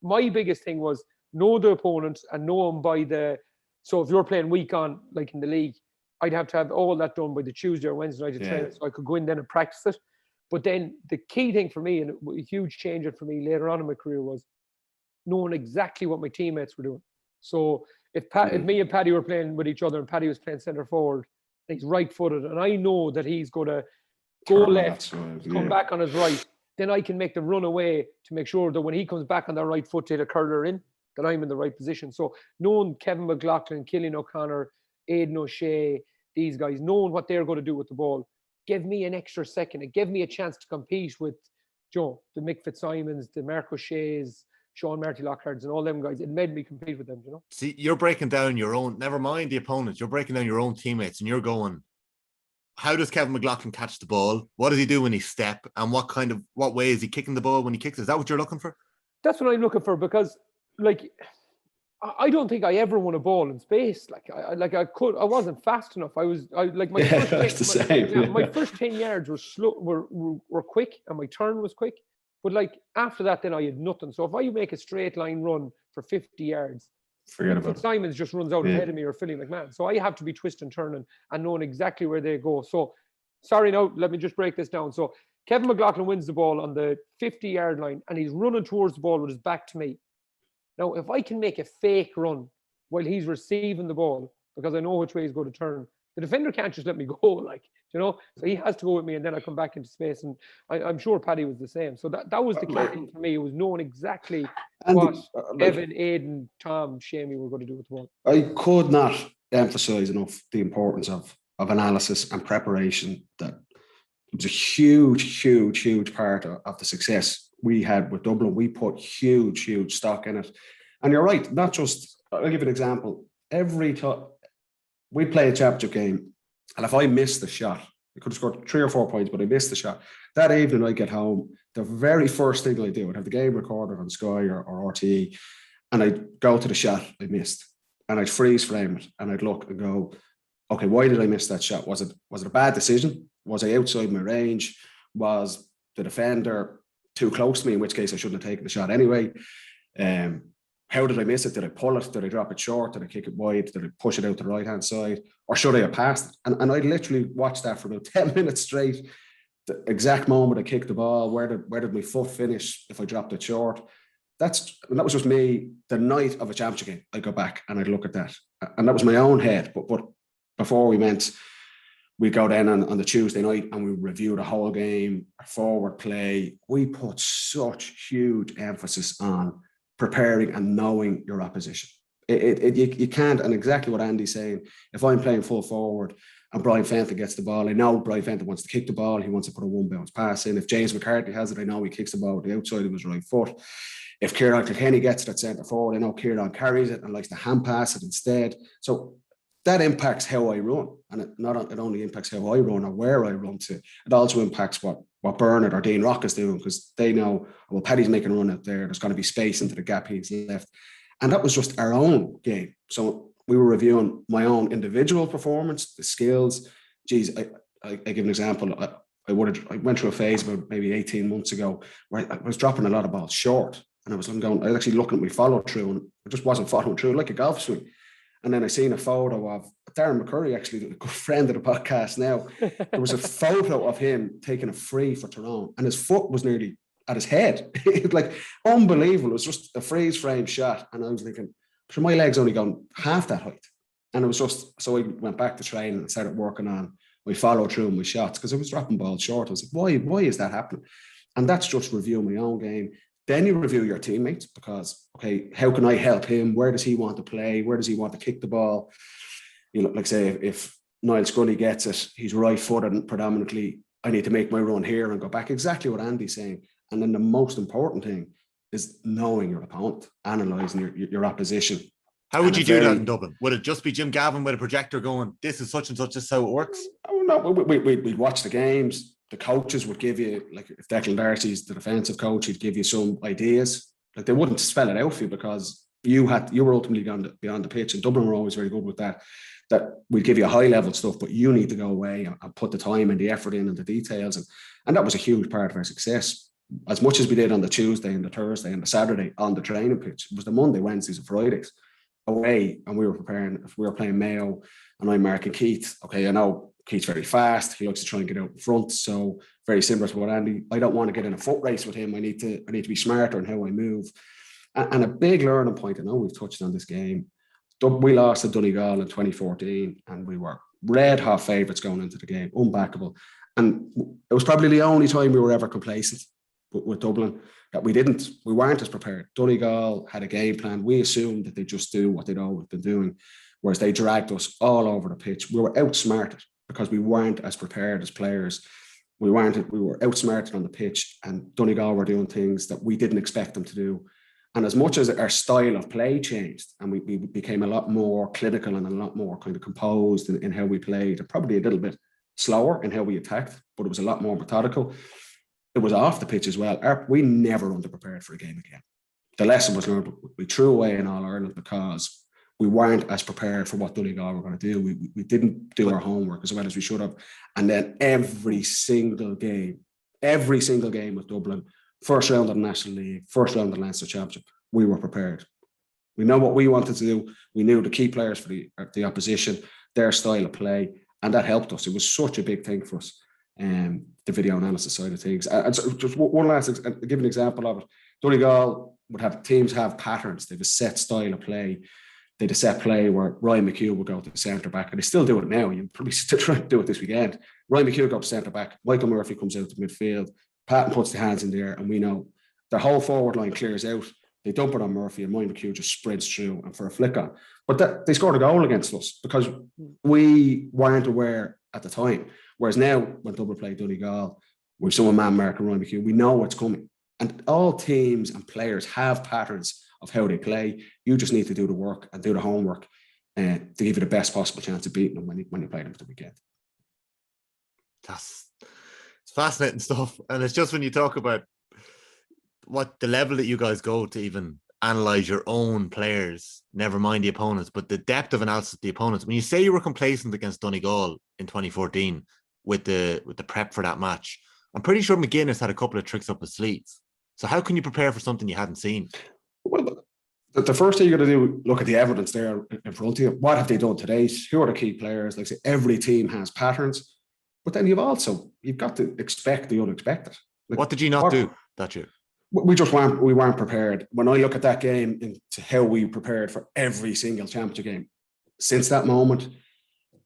S2: my biggest thing was know the opponent and know them by the... So if you're playing week on, like in the league, I'd have to have all that done by the Tuesday or Wednesday night of training, so I could go in then and practice it. But then the key thing for me, and a huge change for me later on in my career, was knowing exactly what my teammates were doing. So if me and Paddy were playing with each other and Paddy was playing centre forward, he's right-footed, and I know that he's going to go left, come back on his right, then I can make the run away to make sure that when he comes back on that right foot to the curler in, that I'm in the right position. So knowing Kevin McLaughlin, Cillian O'Connor, Aidan O'Shea, these guys, knowing what they're going to do with the ball, give me an extra second. It gave me a chance to compete with the Mick Fitzsimons, the Mark O'Shea's, Sean Marty Lockhart's and all them guys. It made me compete with them,
S1: See, you're breaking down your own, never mind the opponents, you're breaking down your own teammates and you're going, how does Kevin McLaughlin catch the ball? What does he do when he step? And what way is he kicking the ball when he kicks? Is that what you're looking for?
S2: That's what I'm looking for, because I don't think I ever won a ball in space. I wasn't fast enough. My first 10 yards were slow, were quick, and my turn was quick. But after that, then I had nothing. So if I make a straight line run for 50 yards,
S3: forget about it.
S2: Simons just runs out ahead of me, or Philly McMahon. So I have to be twisting and turning and knowing exactly where they go. So, sorry, now let me just break this down. So Kevin McLaughlin wins the ball on the 50-yard line, and he's running towards the ball with his back to me. Now, if I can make a fake run while he's receiving the ball, because I know which way he's going to turn, the defender can't just let me go, so he has to go with me, and then I come back into space. And I'm sure Paddy was the same. So that was the key thing for me. It was knowing exactly what Evan, Aidan, Tom, Shamey were going to do with the ball.
S3: I could not emphasize enough the importance of analysis and preparation. That it was a huge part of the success we had with Dublin. We put huge stock in it. And you're right, not just, I'll give you an example. Every time we play a championship game, and if I miss the shot, I could have scored 3 or 4 points, but I missed the shot. That evening I get home, the very first thing I do, I'd have the game recorded on Sky or RTE, and I'd go to the shot I missed, and I'd freeze frame it, and I'd look and go, okay, why did I miss that shot? Was it a bad decision? Was I outside my range? Was the defender too close to me, in which case I shouldn't have taken the shot anyway? How did I miss it? Did I pull it? Did I drop it short? Did I kick it wide? Did I push it out the right-hand side? Or should I have passed it? And I'd literally watch that for about 10 minutes straight. The exact moment I kicked the ball, where did my foot finish if I dropped it short? That was just me the night of a championship game. I'd go back and I'd look at that. And that was my own head. But before we'd go down on the Tuesday night and we review the whole game, forward play. We put such huge emphasis on preparing and knowing your opposition. You can't, and exactly what Andy's saying, if I'm playing full forward and Brian Fenton gets the ball, I know Brian Fenton wants to kick the ball, he wants to put a one bounce pass in. If James McCarthy has it, I know he kicks the ball with the outside of his right foot. If Kieran Kilkenny gets it at centre forward, I know Kieran carries it and likes to hand pass it instead. So that impacts how I run. And it only impacts how I run or where I run to. It also impacts what Bernard or Dean Rock is doing, because they know, well, Paddy's making a run out there. There's going to be space into the gap he's left. And that was just our own game. So we were reviewing my own individual performance, the skills. Geez, I give an example. I went through a phase about maybe 18 months ago where I was dropping a lot of balls short. And I was actually looking at my follow through, and I just wasn't following through like a golf swing. And then I seen a photo of Darren McCurry, actually, a good friend of the podcast now. There was a photo of him taking a free for Tyrone, and his foot was nearly at his head. Like, unbelievable. It was just a freeze frame shot. And I was thinking, so my leg's only gone half that height. And it was just, so I went back to training and started working on my follow through and my shots, because I was dropping balls short. I was like, why is that happening? And that's just reviewing my own game. Then you review your teammates, because, okay, how can I help him? Where does he want to play? Where does he want to kick the ball? Like say, if Niall Scully gets it, he's right-footed and predominantly, I need to make my run here and go back. Exactly what Andy's saying. And then the most important thing is knowing your opponent, analysing your opposition.
S1: How would you do that in Dublin? Would it just be Jim Gavin with a projector going, this is such and such, this is how it works?
S3: Oh, no, we'd watch the games. The coaches would give you, like if Declan Darcy's the defensive coach, he'd give you some ideas. Like, they wouldn't spell it out for you, because you were ultimately beyond the pitch, and Dublin were always very good with that we'd give you a high level stuff, but you need to go away and put the time and the effort in and the details. And that was a huge part of our success. As much as we did on the Tuesday and the Thursday and the Saturday on the training pitch, it was the Monday, Wednesdays and Fridays away, and we were preparing. If we were playing Mayo and I'm marking Keith, okay, I know Keith's very fast. He likes to try and get out in front. So very similar to what Andy, I don't want to get in a foot race with him. I need to be smarter in how I move. And a big learning point, I know we've touched on this game, we lost to Donegal in 2014 and we were red hot favourites going into the game, unbackable. And it was probably the only time we were ever complacent with Dublin, that we weren't as prepared. Donegal had a game plan. We assumed that they'd just do what they'd always been doing, whereas they dragged us all over the pitch. We were outsmarted because we weren't as prepared as players. We were outsmarted on the pitch, and Donegal were doing things that we didn't expect them to do. And as much as our style of play changed and we became a lot more clinical and a lot more kind of composed in how we played, and probably a little bit slower in how we attacked, but it was a lot more methodical. It was off the pitch as well. We never underprepared for a game again. The lesson was learned. We threw away in All-Ireland because we weren't as prepared for what Donegal were going to do. We didn't do our homework as well as we should have. And then every single game with Dublin, first round of the National League, first round of the Leinster Championship, we were prepared. We know what we wanted to do. We knew the key players for the opposition, their style of play, and that helped us. It was such a big thing for us, the video analysis side of things. And so just one last, I'll give an example of it. Donegal would have teams have patterns. They have a set style of play. They had a set play where Ryan McHugh would go to the centre back, and they still do it now. You probably still try to do it this weekend. Ryan McHugh would go to centre back. Michael Murphy comes out to midfield. Patton puts the hands in the air, and we know the whole forward line clears out. They dump it on Murphy, and Ryan McHugh just sprints through and for a flick on. But they scored a goal against us because we weren't aware at the time. Whereas now, when Dublin play Donegal, with someone man marking Ryan McHugh, we know what's coming. And all teams and players have patterns of how they play. You just need to do the work and do the homework to give you the best possible chance of beating them when you play them at the weekend.
S1: It's fascinating stuff. And it's just when you talk about what the level that you guys go to even analyze your own players, never mind the opponents, but the depth of analysis of the opponents. When you say you were complacent against Donegal in 2014 with the prep for that match, I'm pretty sure McGuinness had a couple of tricks up his sleeves. So how can you prepare for something you hadn't seen?
S3: Well, the first thing you got to do, look at the evidence there in front of you. What have they done today? Who are the key players? Like I say, every team has patterns, but then you've got to expect the unexpected. Like,
S1: what did you not do that year?
S3: We weren't prepared. When I look at that game into how we prepared for every single championship game, since that moment,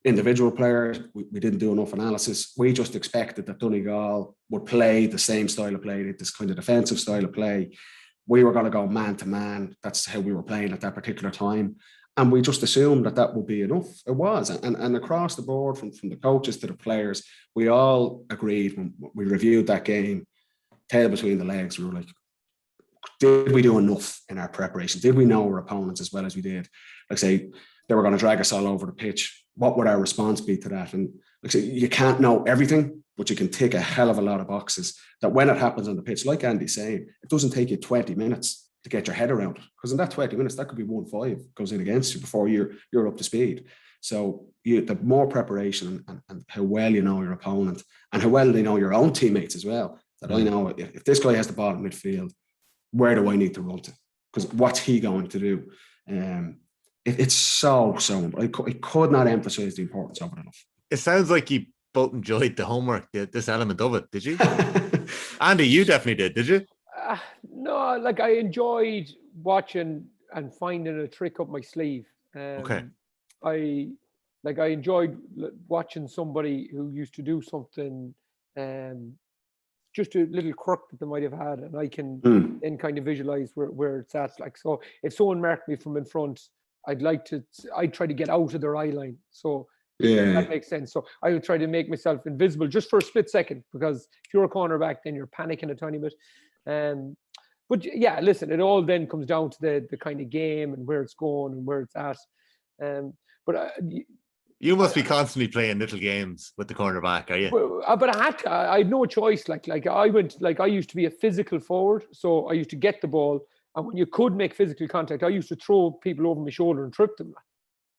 S3: individual players, we didn't do enough analysis. We just expected that Donegal would play the same style of play, this kind of defensive style of play. We were going to go man to man. That's how we were playing at that particular time. And we just assumed that would be enough. It was. And across the board, from the coaches to the players, we all agreed when we reviewed that game, tail between the legs, we were like, did we do enough in our preparation? Did we know our opponents as well as we did? Like say, they were going to drag us all over the pitch. What would our response be to that? And like say, you can't know everything, but you can tick a hell of a lot of boxes that when it happens on the pitch, like Andy's saying, it doesn't take you 20 minutes to get your head around it. Because in that 20 minutes, that could be 1-5 goes in against you before you're up to speed. So the more preparation and how well you know your opponent and how well they know your own teammates as well. That I know if this guy has the ball in midfield, where do I need to run to? Because what's he going to do? It's so important. I could not emphasize the importance of it enough.
S1: It sounds like you both enjoyed the homework, this element of it. Did you? Andy, you definitely did you?
S2: No, like I enjoyed watching and finding a trick up my sleeve.
S1: Okay.
S2: I enjoyed watching somebody who used to do something, just a little quirk that they might have had, and I can then kind of visualize where it's at. Like, so if someone marked me from in front, I'd try to get out of their eye line. So that makes sense. So I would try to make myself invisible just for a split second, because if you're a cornerback, then you're panicking a tiny bit. But yeah, listen, it all then comes down to the kind of game and where it's going and where it's at.
S1: You must be constantly playing little games with the cornerback, are you?
S2: But I had no choice. I used to be a physical forward, so I used to get the ball, and when you could make physical contact, I used to throw people over my shoulder and trip them.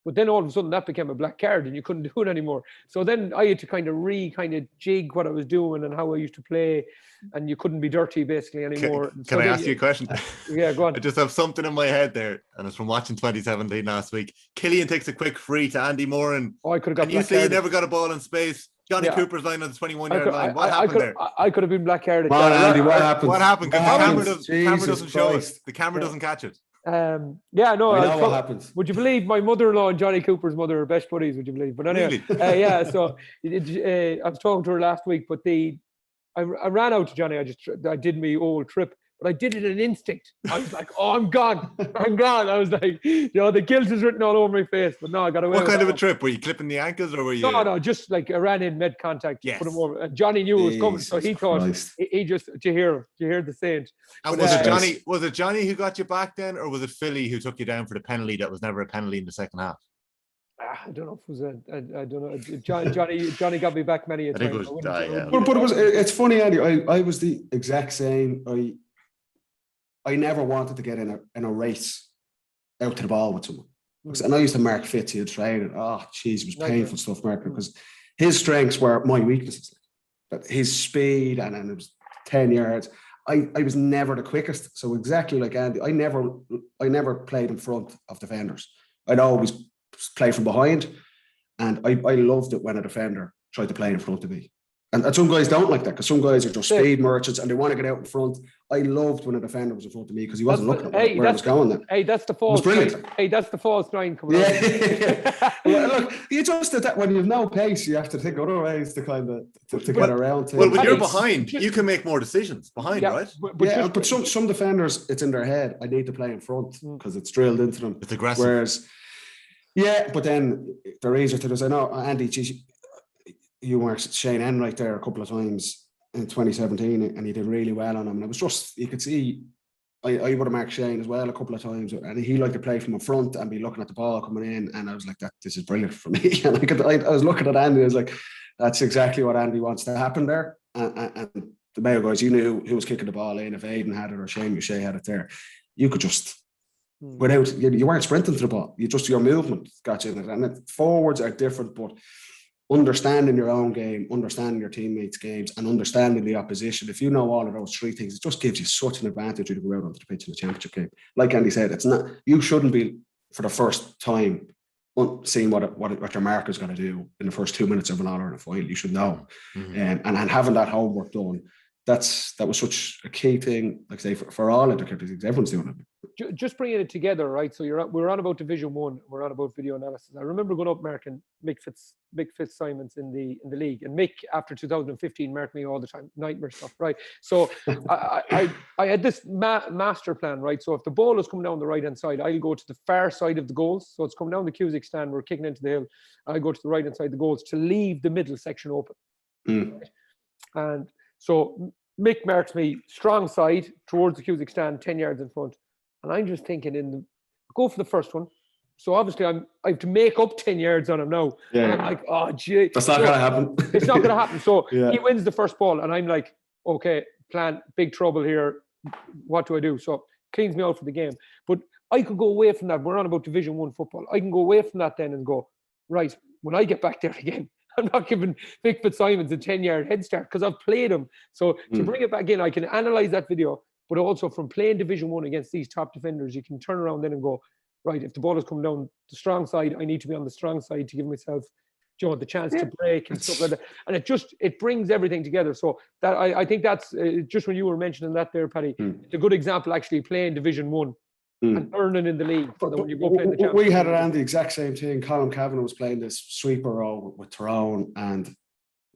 S2: But then all of a sudden that became a black card and you couldn't do it anymore. So then I had to kind of jig what I was doing and how I used to play, and you couldn't be dirty basically anymore.
S1: Can I ask you a question?
S2: Yeah, go on.
S1: I just have something in my head there, and it's from watching 2017 last week. Killian takes a quick free to Andy Moran.
S2: Oh, I could have got.
S1: And you say you never got a ball in space. Johnny Cooper's line on the 21-yard line. What happened there?
S2: I could have been black carded.
S3: Come on, Andy, what happened?
S1: What happened? Because the camera doesn't show it.
S3: Christ.
S1: The camera doesn't catch it.
S2: Yeah, no.
S3: I know what happens.
S2: Would you believe my mother-in-law and Johnny Cooper's mother are best buddies? Would you believe? But anyway,
S1: Really?
S2: yeah. So I was talking to her last week, but I ran out to Johnny. I did my old trip. But I did it in instinct. I was like, "Oh, I'm gone. I'm gone." I was like, the guilt is written all over my face. But no, I got away.
S1: What kind of a trip? Were you clipping the ankles or were you?
S2: No, just like I ran in mid contact.
S1: Yes.
S2: Put him over. And Johnny knew it was coming, so he thought he just. Do you hear the saint?
S1: And was it Johnny who got you back then, or was it Philly who took you down for the penalty that was never a penalty in the second half?
S2: I don't know if it was I don't know. Johnny got me back many a time.
S1: I think it was yeah.
S3: But it's funny, Andy. I was the exact same. I never wanted to get in a race out to the ball with someone. And I used to mark Fitzy and train and it was painful stuff marking because his strengths were my weaknesses. But his speed and it was 10 yards. I was never the quickest. So exactly like Andy, I never played in front of defenders. I'd always play from behind. And I loved it when a defender tried to play in front of me. And some guys don't like that because some guys are just speed merchants and they want to get out in front. I loved when a defender was in front of me because he wasn't looking at where I was going then.
S2: Hey, that's the false nine. Hey, that's the false nine coming out.
S3: Well, look, you just did that when you have no pace. You have to think other ways to kind of to get around to.
S1: Well, when you're behind, you can make more decisions behind, right?
S3: But some defenders, it's in their head. I need to play in front because it's drilled into them.
S1: It's aggressive.
S3: Whereas, but then they're easier to do. I know, Andy, you were Shane Enright there a couple of times in 2017 and he did really well on him. And it was just, you could see, I would have marked Shane as well a couple of times and he liked to play from in front and be looking at the ball coming in. And I was like, this is brilliant for me. And I was looking at Andy, I was like, that's exactly what Andy wants to happen there. And the Mayo guys, you knew who was kicking the ball in. If Aidan had it or Shane O'Shea had it there, you could just, you weren't sprinting to the ball. Your movement got you in it. And forwards are different, but understanding your own game, understanding your teammates' games, and understanding the opposition. If you know all of those three things, it just gives you such an advantage to go out onto the pitch in the championship game. Like Andy said, it's not. You shouldn't be for the first time seeing what your marker's going to do in the first 2 minutes of an All-Ireland final. You should know, and having that homework done. That was such a key thing. Like I say, for all intercountry, everyone's doing it.
S2: Just bringing it together, right? So we're on about Division 1. We're on about video analysis. I remember going up marking Mick Fitzsimons in the league, and Mick after 2015 marked me all the time, nightmare stuff, right? So I had this master plan, right? So if the ball is coming down the right hand side, I'll go to the far side of the goals. So it's coming down the Cusick stand. We're kicking into the hill. I go to the right hand side of the goals to leave the middle section open. Right? And so Mick marks me strong side towards the Cusick stand, 10 yards in front. And I'm just thinking, go for the first one. So obviously I have to make up 10 yards on him now. Yeah. And I'm like, oh, gee.
S3: That's not going to happen.
S2: It's not going to happen. So he wins the first ball. And I'm like, okay, big trouble here. What do I do? So cleans me out for the game. But I could go away from that. We're on about Division 1 football. I can go away from that then and go, right, when I get back there again, I'm not giving Mick Fitzsimons a 10-yard head start because I've played him. So to bring it back in, I can analyse that video, but also from playing Division 1 against these top defenders, you can turn around then and go, right, if the ball is coming down the strong side, I need to be on the strong side to give myself, the chance to break and stuff like that. And it brings everything together. So that I think that's just when you were mentioning that there, Paddy, it's a good example actually playing Division 1. And earning in the league. But when you go play in the championship.
S3: We had it on the exact same thing. Colin Kavanagh was playing this sweeper role with Tyrone, and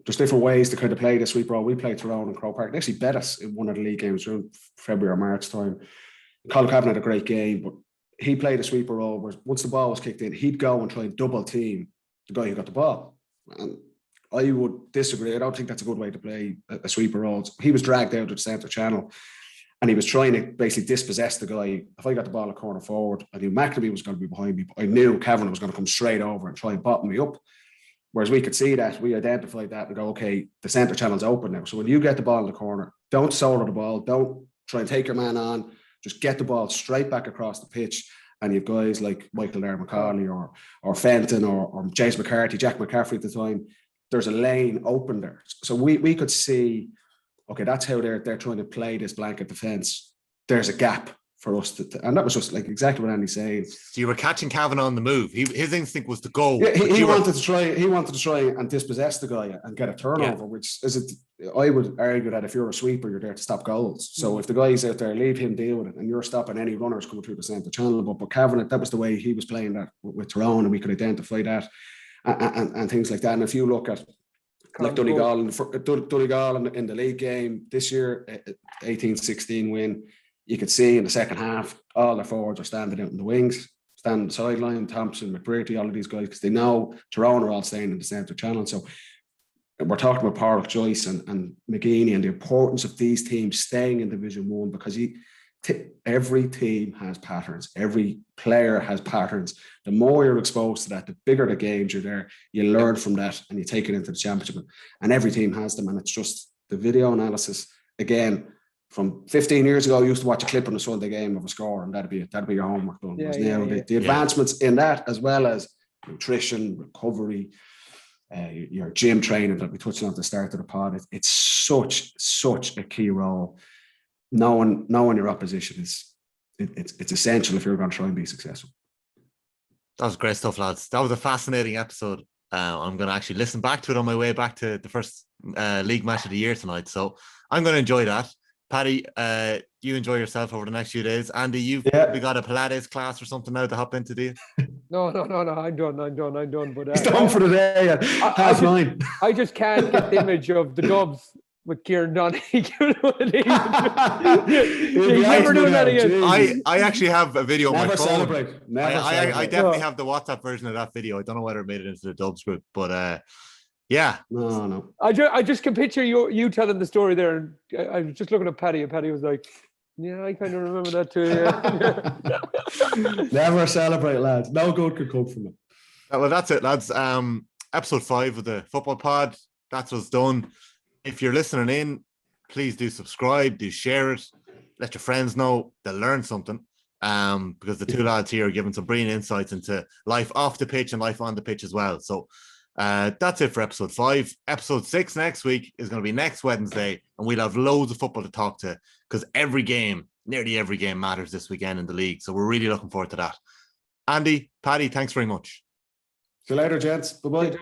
S3: there's different ways to kind of play the sweeper role. We played Tyrone in Croke Park. They actually bet us in one of the league games around February or March time. Colin Kavanagh had a great game, but he played a sweeper role where once the ball was kicked in, he'd go and try and double team the guy who got the ball. And I would disagree. I don't think that's a good way to play a sweeper role. He was dragged out of the centre channel. And he was trying to basically dispossess the guy. If I got the ball a corner forward, I knew McNamee was going to be behind me, but I knew Kavanagh was going to come straight over and try and bottom me up. Whereas we could see that, we identified that and go, okay, the centre channel's open now. So when you get the ball in the corner, don't solo the ball, don't try and take your man on, just get the ball straight back across the pitch. And you've guys like Michael McCarthy or Fenton or James McCarthy, Jack McCaffrey at the time. There's a lane open there. So we could see, okay, that's how they're trying to play this blanket defence. There's a gap. for us to, and that was just like exactly what Andy's saying.
S1: So you were catching Kavanagh on the move. His instinct was to go.
S3: Yeah, he wanted to try. He wanted to try and dispossess the guy and get a turnover. Which is it? I would argue that if you're a sweeper, you're there to stop goals. So if the guy's out there, leave him deal with it, and you're stopping any runners coming through the centre channel. But Kavanagh, that was the way he was playing that with Tyrone, and we could identify that and things like that. And if you look at like Donegal in the league game this year, 18-16 win. You could see in the second half, all the forwards are standing out in the wings, standing on the sideline, Thompson, McCarthy, all of these guys, because they know Tyrone are all staying in the centre channel. So we're talking about Pádraig Joyce and McGeaney and the importance of these teams staying in Division 1, because every team has patterns. Every player has patterns. The more you're exposed to that, the bigger the games you're there, you learn from that and you take it into the championship. And every team has them. And it's just the video analysis, again, from 15 years ago, I used to watch a clip on the Sunday game of a score, and that'd be your homework done. The advancements in that, as well as nutrition, recovery, your gym training that we touched on at the start of the pod, it's such a key role. Knowing your opposition it's essential if you're going to try and be successful.
S1: That was great stuff, lads. That was a fascinating episode. I'm going to actually listen back to it on my way back to the first league match of the year tonight. So I'm going to enjoy that. Paddy, you enjoy yourself over the next few days. Andy, you've probably got a Pilates class or something now to hop into, do you?
S2: No. I'm done. But
S3: it's done for the day.
S2: I just can't get the image of the Dubs with Kieran Donaghy. Never doing that again.
S1: I actually have a video on my phone.
S3: Celebrate.
S1: I definitely have the WhatsApp version of that video. I don't know whether it made it into the Dubs group, but yeah.
S3: No.
S2: I just can picture you telling the story there. And I was just looking at Paddy, and Paddy was like, yeah, I kind of remember that too. Yeah.
S3: Never celebrate, lads. No good could come from it.
S1: Well, that's it, lads. Episode 5 of the Football Pod. That's what's done. If you're listening in, please do subscribe, do share it, let your friends know they'll learn something. Because the two lads here are giving some brilliant insights into life off the pitch and life on the pitch as well. So that's it for episode 5. Episode 6 next week is going to be next Wednesday, and we'll have loads of football to talk to, because nearly every game matters this weekend in the league. So we're really looking forward to that. Andy, Paddy, thanks very much.
S3: See you later, gents. Bye-bye.